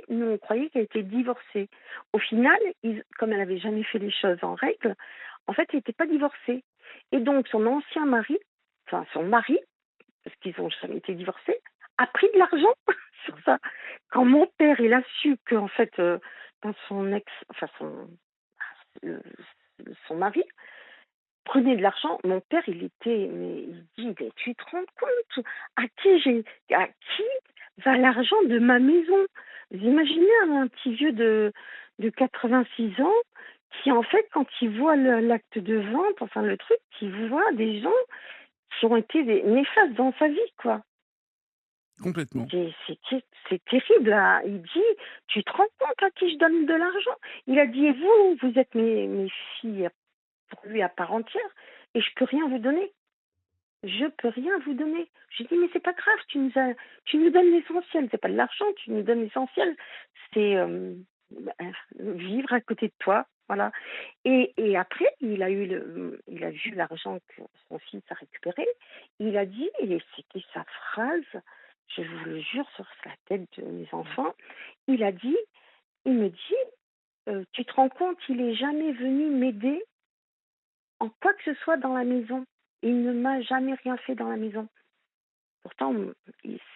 nous on croyait qu'elle était divorcée. Au final, comme elle avait jamais fait les choses en règle, en fait, elle était pas divorcée. Et donc son ancien mari, enfin son mari, parce qu'ils ont jamais été divorcés, a pris de l'argent. sur ça. Quand mon père, il a su qu'en fait, ben, son ex, enfin le- son mari prenait de l'argent, mon père, il dit, mais tu te rends compte à qui va l'argent de ma maison? Vous imaginez un petit vieux de 86 ans qui, en fait, quand il voit l'acte de vente, enfin le truc, il voit des gens qui ont été néfastes dans sa vie, quoi. Complètement. C'est terrible, là. Il dit, tu te rends compte à qui je donne de l'argent? Il a dit, et vous êtes mes filles pour lui à part entière, et je peux rien vous donner. Je peux rien vous donner. J'ai dit, mais c'est pas grave, tu nous donnes l'essentiel. C'est pas de l'argent, tu nous donnes l'essentiel. C'est bah, vivre à côté de toi, voilà. Et après, il a vu l'argent que son fils a récupéré. Il a dit, et c'était sa phrase, je vous le jure sur la tête de mes enfants, il a dit, il me dit, tu te rends compte, il est jamais venu m'aider en quoi que ce soit dans la maison. Il ne m'a jamais rien fait dans la maison. Pourtant,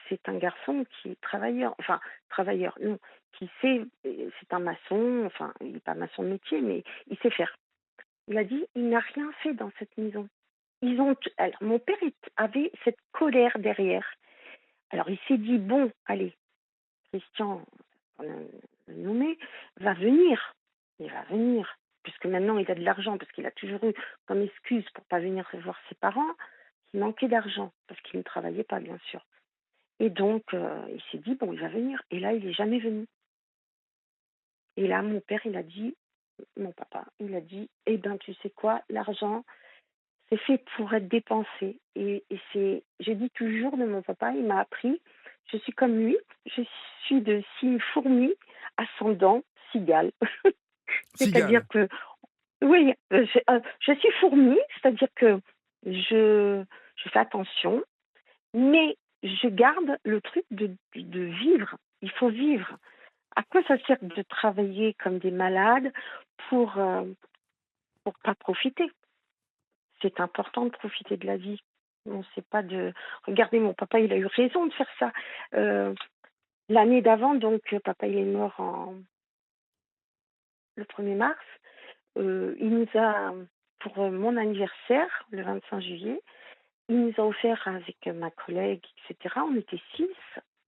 c'est un garçon qui est travailleur, enfin, travailleur, non, qui sait, c'est un maçon, enfin, il n'est pas maçon de métier, mais il sait faire. Il a dit, il n'a rien fait dans cette maison. Alors, mon père avait cette colère derrière. Alors, il s'est dit, bon, allez, Christian, on a nommé, va venir. Il va venir. Puisque maintenant, il a de l'argent, parce qu'il a toujours eu comme excuse pour pas venir voir ses parents, qu'il manquait d'argent, parce qu'il ne travaillait pas, bien sûr. Et donc, il s'est dit, bon, il va venir. Et là, il n'est jamais venu. Et là, mon père, mon papa, il a dit, eh ben, tu sais quoi, l'argent, c'est fait pour être dépensé. Je dis toujours de mon papa, il m'a appris, je suis comme lui, je suis de signe fourmi, ascendant cigale. C'est-à-dire Cigale. que, oui, je suis fourmi, c'est-à-dire que je fais attention, mais je garde le truc de vivre. Il faut vivre. À quoi ça sert de travailler comme des malades pour pas profiter? C'est important de profiter de la vie. On sait pas de. Regardez, mon papa, il a eu raison de faire ça. Euh, L'année d'avant, donc, papa, il est mort le 1er mars. Il nous a, pour mon anniversaire, le 25 juillet, il nous a offert avec ma collègue, etc. On était 6,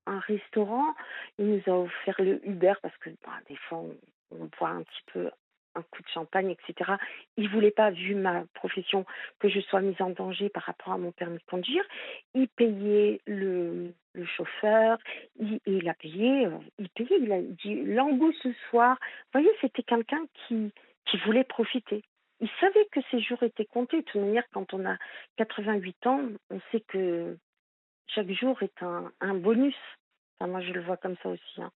un restaurant. Il nous a offert le Uber parce que bah, des fois, on boit un petit peu un coup de champagne, etc. Il voulait pas, vu ma profession, que je sois mise en danger par rapport à mon permis de conduire. Il payait le chauffeur, il a payé, il a dit Langou ce soir. Vous voyez, c'était quelqu'un qui voulait profiter. Il savait que ses jours étaient comptés. De toute manière, quand on a 88 ans, on sait que chaque jour est un bonus. Enfin, moi, je le vois comme ça aussi, hein.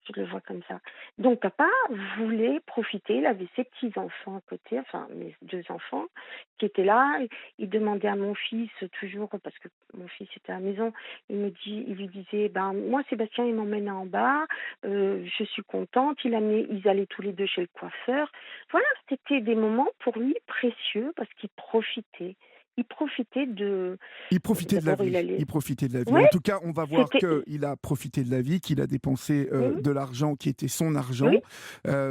Je le vois comme ça. Donc, papa voulait profiter. Il avait ses petits-enfants à côté, enfin, mes 2 enfants, qui étaient là. Il demandait à mon fils toujours, parce que mon fils était à la maison, il lui disait, ben, moi, Sébastien, il m'emmène en bas, je suis contente. Ils allaient tous les deux chez le coiffeur. Voilà, c'était des moments pour lui précieux parce qu'il profitait. Il profitait de. Il profitait de la D'abord, il vie. allait. Il profitait de la vie. Oui, En tout cas, on va voir c'était. qu'il a profité de la vie, qu'il a dépensé Mhm, de l'argent qui était son oui, argent,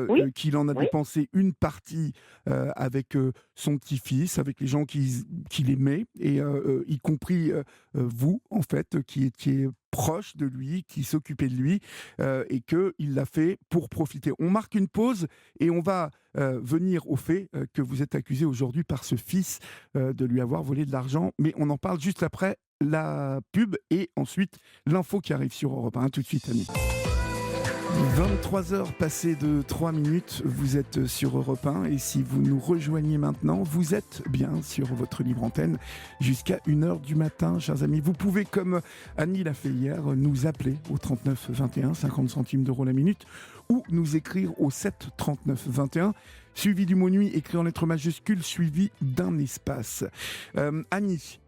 oui, qu'il en a oui. dépensé une partie avec son petit-fils, avec les gens qu'il aimait, et y compris vous, en fait, qui étiez proche de lui, qui s'occupait de lui, et qu'il l'a fait pour profiter. On marque une pause et on va venir au fait que vous êtes accusé aujourd'hui par ce fils de lui avoir volé de l'argent. Mais on en parle juste après la pub et ensuite l'info qui arrive sur Europe 1. Tout de suite, Annie. 23 heures passées de 3 minutes, vous êtes sur Europe 1 et si vous nous rejoignez maintenant, vous êtes bien sur votre libre antenne jusqu'à 1h du matin, chers amis. Vous pouvez, comme Annie l'a fait hier, nous appeler au 39 21, 50 centimes d'euros la minute, ou nous écrire au 7 39 21, suivi du mot nuit écrit en lettres majuscules, suivi d'un espace. Annie,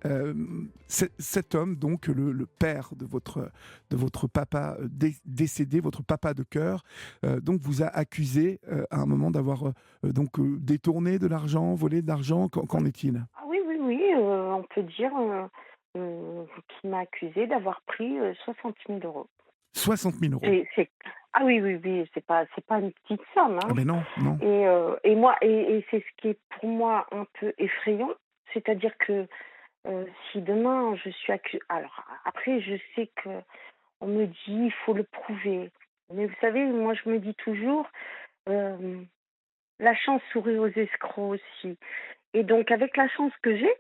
cet homme, donc le père de votre papa décédé, votre papa de cœur, donc vous a accusé à un moment d'avoir détourné de l'argent, volé de l'argent. Qu'en est-il? Ah oui, oui, oui, on peut dire qu'il m'a accusé d'avoir pris 60 000 euros. 60 000 euros. C'est ah oui, oui, oui, c'est pas une petite somme, Ah hein. ben non, non. Et moi et c'est ce qui est pour moi un peu effrayant, c'est-à-dire que, si demain je suis alors après je sais que on me dit: «Il faut le prouver». Mais vous savez, moi je me dis toujours, hem: «La chance sourit aux escrocs aussi» et donc avec la chance que j'ai,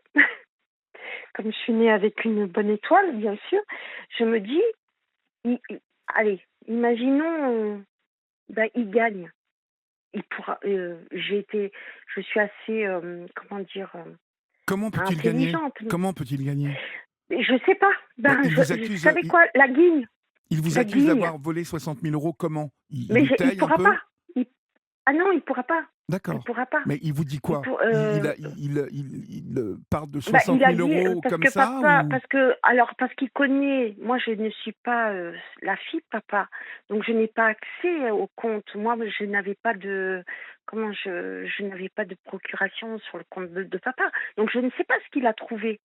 comme je suis née avec une bonne étoile bien sûr, je me dis: «I allez, imaginons, il gagne». Il pourra, je suis assez, comment dire? Comment peut-il gagner? Intelligente. Comment peut-il gagner? Mais je sais pas. Ben, Vous savez quoi? La guigne, il vous la accuse guigne. d'avoir volé 60 000 euros comment? Il Mais vous il taille un pourra peu? pas. Il ah non, il pourra pas. Il D'accord. pourra pas. Mais il vous dit Il quoi? pour Il parle de Bah, 60 il a 000 dit, euros parce comme que ça papa ou? parce que alors parce qu'il connaît moi je ne suis pas, la fille de papa, donc je n'ai pas accès au compte. Moi, je n'avais pas de je n'avais pas de procuration sur le compte de papa, donc je ne sais pas ce qu'il a trouvé.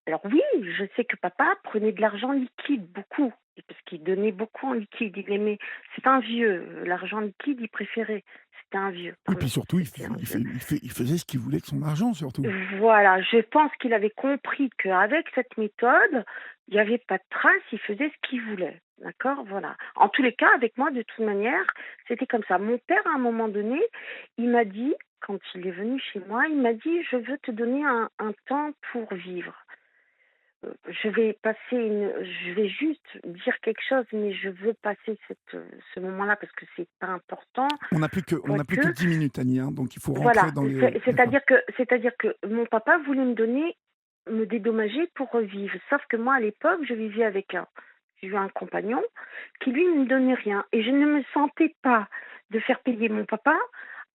Alors oui, je sais que papa prenait de l'argent liquide, beaucoup, et parce qu'il donnait beaucoup en liquide, il aimait c'est un vieux, l'argent liquide, il préférait. C'était un vieux, Oui, puis pardon, surtout, c'était un vieux. il faisait ce qu'il voulait de son argent, surtout. Voilà, je pense qu'il avait compris qu'avec cette méthode, il n'y avait pas de trace, il faisait ce qu'il voulait. D'accord? Voilà. En tous les cas, avec moi, de toute manière, c'était comme ça. Mon père, à un moment donné, il m'a dit, quand il est venu chez moi, il m'a dit: «Je veux te donner un temps pour vivre. Je vais juste dire quelque chose, mais je veux passer ce moment-là parce que c'est pas important, On n'a plus que quoique». 10 minutes, Annie, hein, donc il faut rentrer Voilà, dans les d'accord. c'est-à-dire que mon papa voulait me dédommager pour revivre. Sauf que moi, à l'époque, j'ai eu un compagnon qui, lui, ne me donnait rien. Et je ne me sentais pas de faire payer mon papa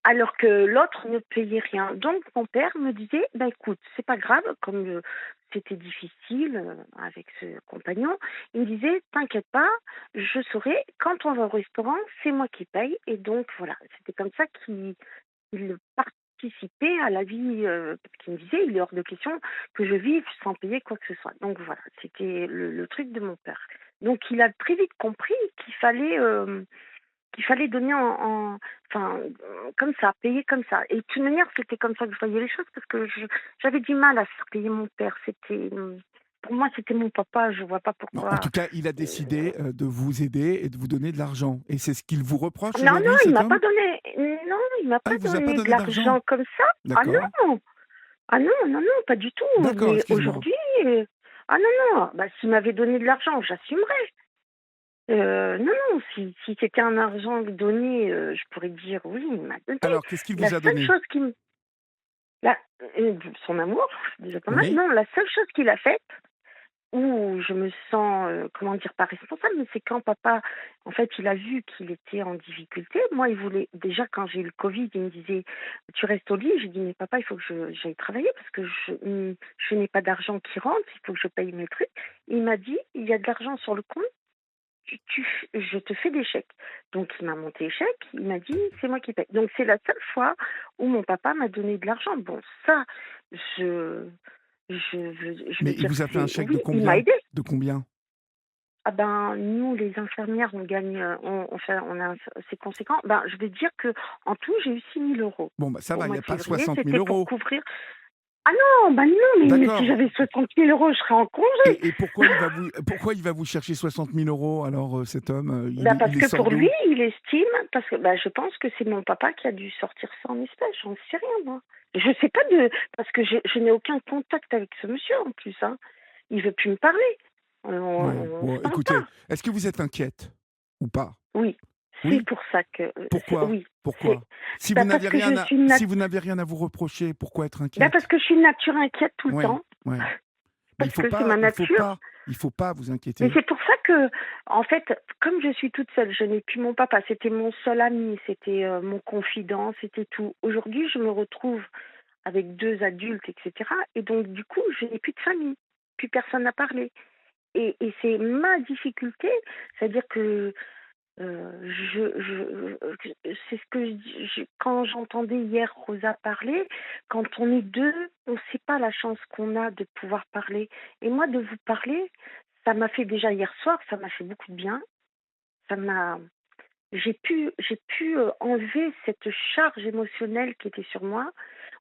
alors que l'autre ne payait rien. Donc, mon père me disait: bah, écoute, c'est pas grave, comme c'était difficile avec ce compagnon, il me disait: t'inquiète pas, je saurai, quand on va au restaurant, c'est moi qui paye. Et donc, voilà, c'était comme ça qu'il participait à la vie, parce qu'il me disait: «Il est hors de question que je vive sans payer quoi que ce soit». Donc voilà, c'était le truc de mon père. Donc il a très vite compris qu'il fallait donner enfin, comme ça, payer comme ça. Et de toute manière, c'était comme ça que je voyais les choses parce que j'avais du mal à faire payer mon père. Pour moi, c'était mon papa, je vois pas Non, en pourquoi. tout cas, il a décidé, de vous aider et de vous donner de l'argent et c'est ce qu'il vous reproche Non, non, aujourd'hui, il cet m'a pas homme? donné non, il m'a Ah, pas il vous a pas donné de donné d'argent? l'argent comme ça. Ah D'accord, non! Ah non, non, non, pas du tout. d'accord, Mais excuse-moi. aujourd'hui, ah non, non, bah, s'il m'avait donné de l'argent, j'assumerais. Non, non, si c'était un argent donné, je pourrais dire: «Oui, il m'a donné». Alors, qu'est-ce qu'il La vous a seule donné? chose qui me la son amour, c'est déjà pas mal. Oui? Non, la seule chose qu'il a faite, où je me sens, comment dire? Pas responsable, mais c'est quand papa, en fait, il a vu qu'il était en difficulté. Moi, il voulait déjà quand j'ai eu le covid, il me disait: «Tu restes au lit». J'ai dit: «Mais papa, il faut que j'aille travailler parce que je n'ai pas d'argent qui rentre, il faut que je paye mes trucs». Il m'a dit: «Il y a de l'argent sur le compte, je te fais des chèques». Donc il m'a monté les chèques, il m'a dit: «C'est moi qui paye». Donc c'est la seule fois où mon papa m'a donné de l'argent. Bon, ça, je je veux Mais il dire, vous a fait un c'est chèque de oui, il m'a combien? aidé. De combien? Ah ben, nous, les infirmières, on gagne, on a c'est conséquent. Ben, je vais dire que en tout, j'ai eu 6 000 € Bon, bah, ça au va, il mois y a de pas février. 60 000 C'était pour euros. couvrir. Ah non, bah non, mais si D'accord. j'avais 60 000 €, je serais en congé. Et pourquoi il va vous chercher 60 000 euros alors, cet homme, Bah parce il est que sort pour lui, d'où? il estime, parce que bah, je pense que c'est mon papa qui a dû sortir ça en espèces. J'en sais rien, moi. Je sais pas parce que je n'ai aucun contact avec ce monsieur en plus. Hein. Il veut plus me parler. Ouais, On se bon, parle écoutez, pas. est-ce que vous êtes inquiète ou pas? Oui, c'est Oui? pour ça que Pourquoi? oui, c'est Pourquoi? bah parce que je suis Si vous n'avez rien à vous reprocher, pourquoi être bah parce inquiète? que je suis une nature inquiète tout le Ouais, temps, ouais. Mais parce que c'est ma nature. il faut pas vous Mais inquiéter. c'est pour ça que, en fait, comme je suis toute seule, je n'ai plus mon papa. C'était mon seul ami, c'était mon confident, c'était tout. Aujourd'hui, je me retrouve avec 2 adultes, etc. Et donc, du coup, je n'ai plus de famille, plus personne à parler. Et c'est ma difficulté, c'est-à-dire que c'est ce que quand j'entendais hier Rosa parler, quand on est deux, on ne sait pas la chance qu'on a de pouvoir parler. Et moi, de vous parler, ça m'a fait déjà hier soir, ça m'a fait beaucoup de bien. ça m'a j'ai pu enlever cette charge émotionnelle qui était sur moi.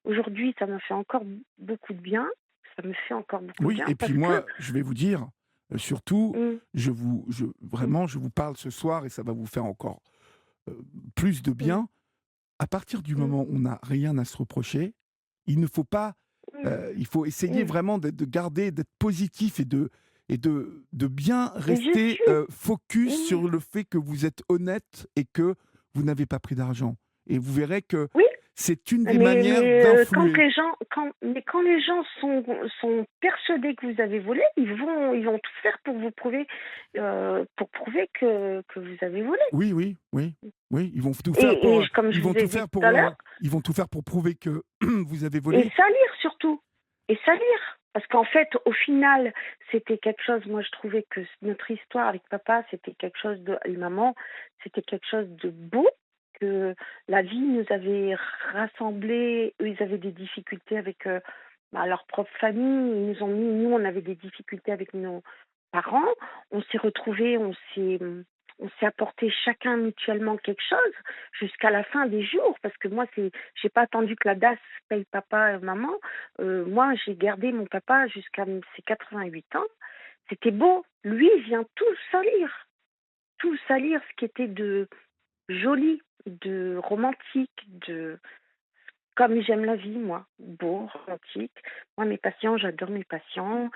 Aujourd'hui, ça m'a fait encore beaucoup de bien. Ça me fait encore beaucoup de Oui, bien et puis parce que moi, je vais vous dire, surtout, mmh, mmh, vraiment, je vous parle ce soir et ça va vous faire encore plus de mmh, bien. À partir du mmh, moment où on n'a rien à se reprocher, il ne faut pas, mmh, il faut essayer mmh. vraiment de garder, d'être positif et de bien Et je rester suis focus mmh. sur le fait que vous êtes honnête et que vous n'avez pas pris d'argent. Et vous verrez que Oui, c'est une des mais manières quand d'influer. les gens quand les gens sont persuadés que vous avez volé, ils vont tout faire pour prouver que vous avez volé. Oui, oui, oui, oui, ils vont tout faire Et pour, comme je vous ai dit tout à l'heure, ils vont tout faire pour prouver que vous avez et volé. salir surtout, et salir. Parce qu'en fait, au final, c'était quelque chose, moi je trouvais que notre histoire avec papa, c'était quelque chose de, et maman, c'était quelque chose de beau, que la vie nous avait rassemblés. Eux, ils avaient des difficultés avec leur propre famille, ils nous ont mis, nous, on avait des difficultés avec nos parents, on s'est retrouvés, on s'est apporté chacun mutuellement quelque chose jusqu'à la fin des jours, parce que moi, j'ai pas attendu que la DAS paye papa et maman. Moi, j'ai gardé mon papa jusqu'à ses 88 ans. C'était beau. Lui vient tout salir ce qui était de joli, de romantique, de comme j'aime la vie, moi, beau, romantique. Moi, mes patients, j'adore mes patients.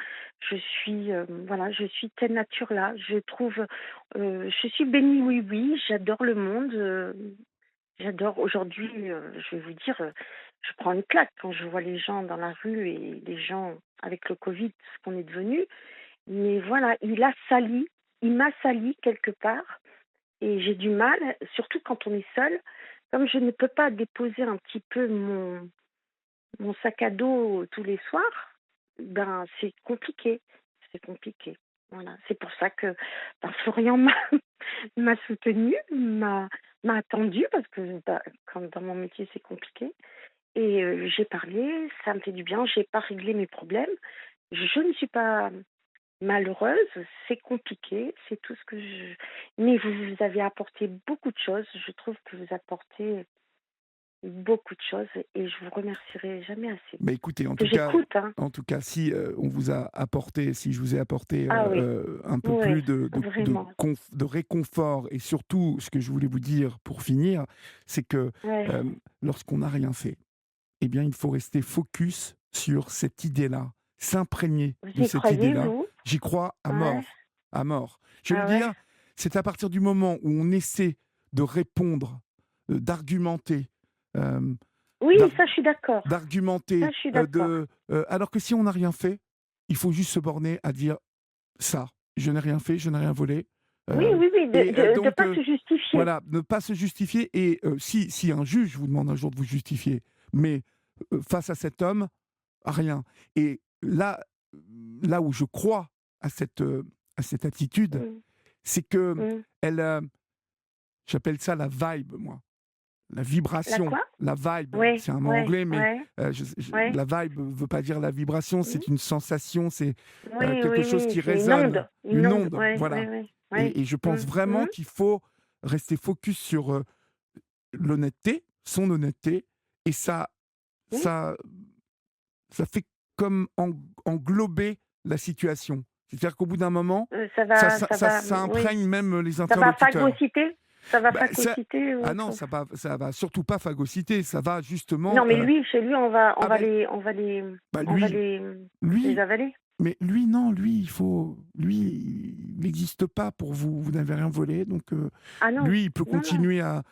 Voilà, je suis telle nature-là. Je trouve, je suis bénie, oui, oui. J'adore le monde. J'adore aujourd'hui, je vais vous dire, je prends une claque quand je vois les gens dans la rue et les gens avec le Covid, ce qu'on est devenu. Mais voilà, il m'a sali quelque part et j'ai du mal, surtout quand on est seul, comme je ne peux pas déposer un petit peu mon sac à dos tous les soirs, ben c'est compliqué, c'est compliqué. Voilà, c'est pour ça que Florian m'a soutenue, m'a attendue parce que bah, quand dans mon métier c'est compliqué. Et j'ai parlé, ça me fait du bien, j'ai pas réglé mes problèmes. Je ne suis pas malheureuse, c'est compliqué, c'est tout ce que je. Mais vous avez apporté beaucoup de choses. Je trouve que vous apportez beaucoup de choses et je vous remercierai jamais assez. Mais écoutez, Que j'écoute, hein. en tout cas, si on vous a apporté, si je vous ai apporté Ah oui, un peu oui, plus vraiment. de réconfort, et surtout, ce que je voulais vous dire pour finir, c'est que Ouais. euh, lorsqu'on n'a rien fait, eh bien, il faut rester focus sur cette idée-là, s'imprégner Vous de y cette croyez, idée-là. vous? J'y crois à Ouais. mort, à mort. Je vais Ah vous ouais. dire, c'est à partir du moment où on essaie de répondre, d'argumenter, euh, Oui, d'ar- ça je suis d'accord. Ça d'argumenter, je suis d'accord. alors que si on n'a rien fait, il faut juste se borner à dire ça. Je n'ai rien fait, je n'ai rien volé. Oui, Euh, oui, oui, de et de de donc, pas se justifier. voilà, ne pas se justifier. Et si un juge vous demande un jour de vous justifier, mais face à cet homme, rien. Et là où je crois à cette attitude, Mmh, c'est que mmh. elle, j'appelle ça la vibe, moi. La La vibration, quoi? la vibe, Ouais, c'est un mot ouais, anglais, mais ouais, ouais. la vibe ne veut pas dire la vibration, Mmh. c'est une sensation, c'est Oui, quelque oui, chose oui, qui c'est résonne, une une onde, onde, ouais, ouais, voilà. ouais, ouais. Et je Mmh, pense mmh. vraiment qu'il faut rester focus sur l'honnêteté, son honnêteté, et Oui, ça, ça fait comme englober la situation. C'est-à-dire qu'au bout d'un moment, ça oui, imprègne même les ça va interlocuteurs. phagocyter? Ça va Bah, ça phagocyter ah ou non, quoi? ça va surtout pas phagocyter, ça va justement, Non, mais lui, chez lui, on va on ah va ben, les on va les bah, on va les, les lui avaler. mais lui non, lui, il n'existe pas pour vous, vous n'avez rien volé, donc Ah non, lui, il peut non, non. continuer à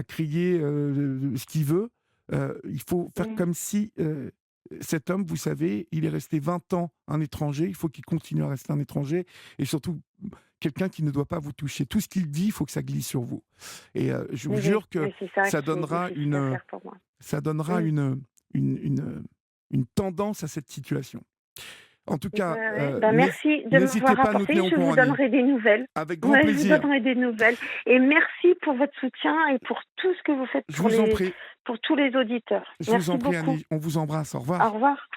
crier, ce qu'il veut. Il faut faire Mmh. comme si, cet homme, vous savez, il est resté 20 ans un étranger, il faut qu'il continue à rester un étranger, et surtout, quelqu'un qui ne doit pas vous toucher. Tout ce qu'il dit, il faut que ça glisse sur vous, et je vous Oui, oui, jure que oui, c'est ça ça qui est donnera difficile à faire pour moi. ça donnera Mmh. une, une, une tendance à cette situation. En tout Ouais, cas, ouais. Ben, merci de n'hésitez m'avoir pas à nous tenir apporté. au Je vous courant, Annie. donnerai des nouvelles. Avec grand Ouais, je vous plaisir. donnerai des nouvelles. Et merci pour votre soutien et pour tout ce que vous faites Je vous en prie. pour tous les auditeurs. Je vous Merci en prie, beaucoup. Annie. On vous embrasse. Au Au revoir. revoir.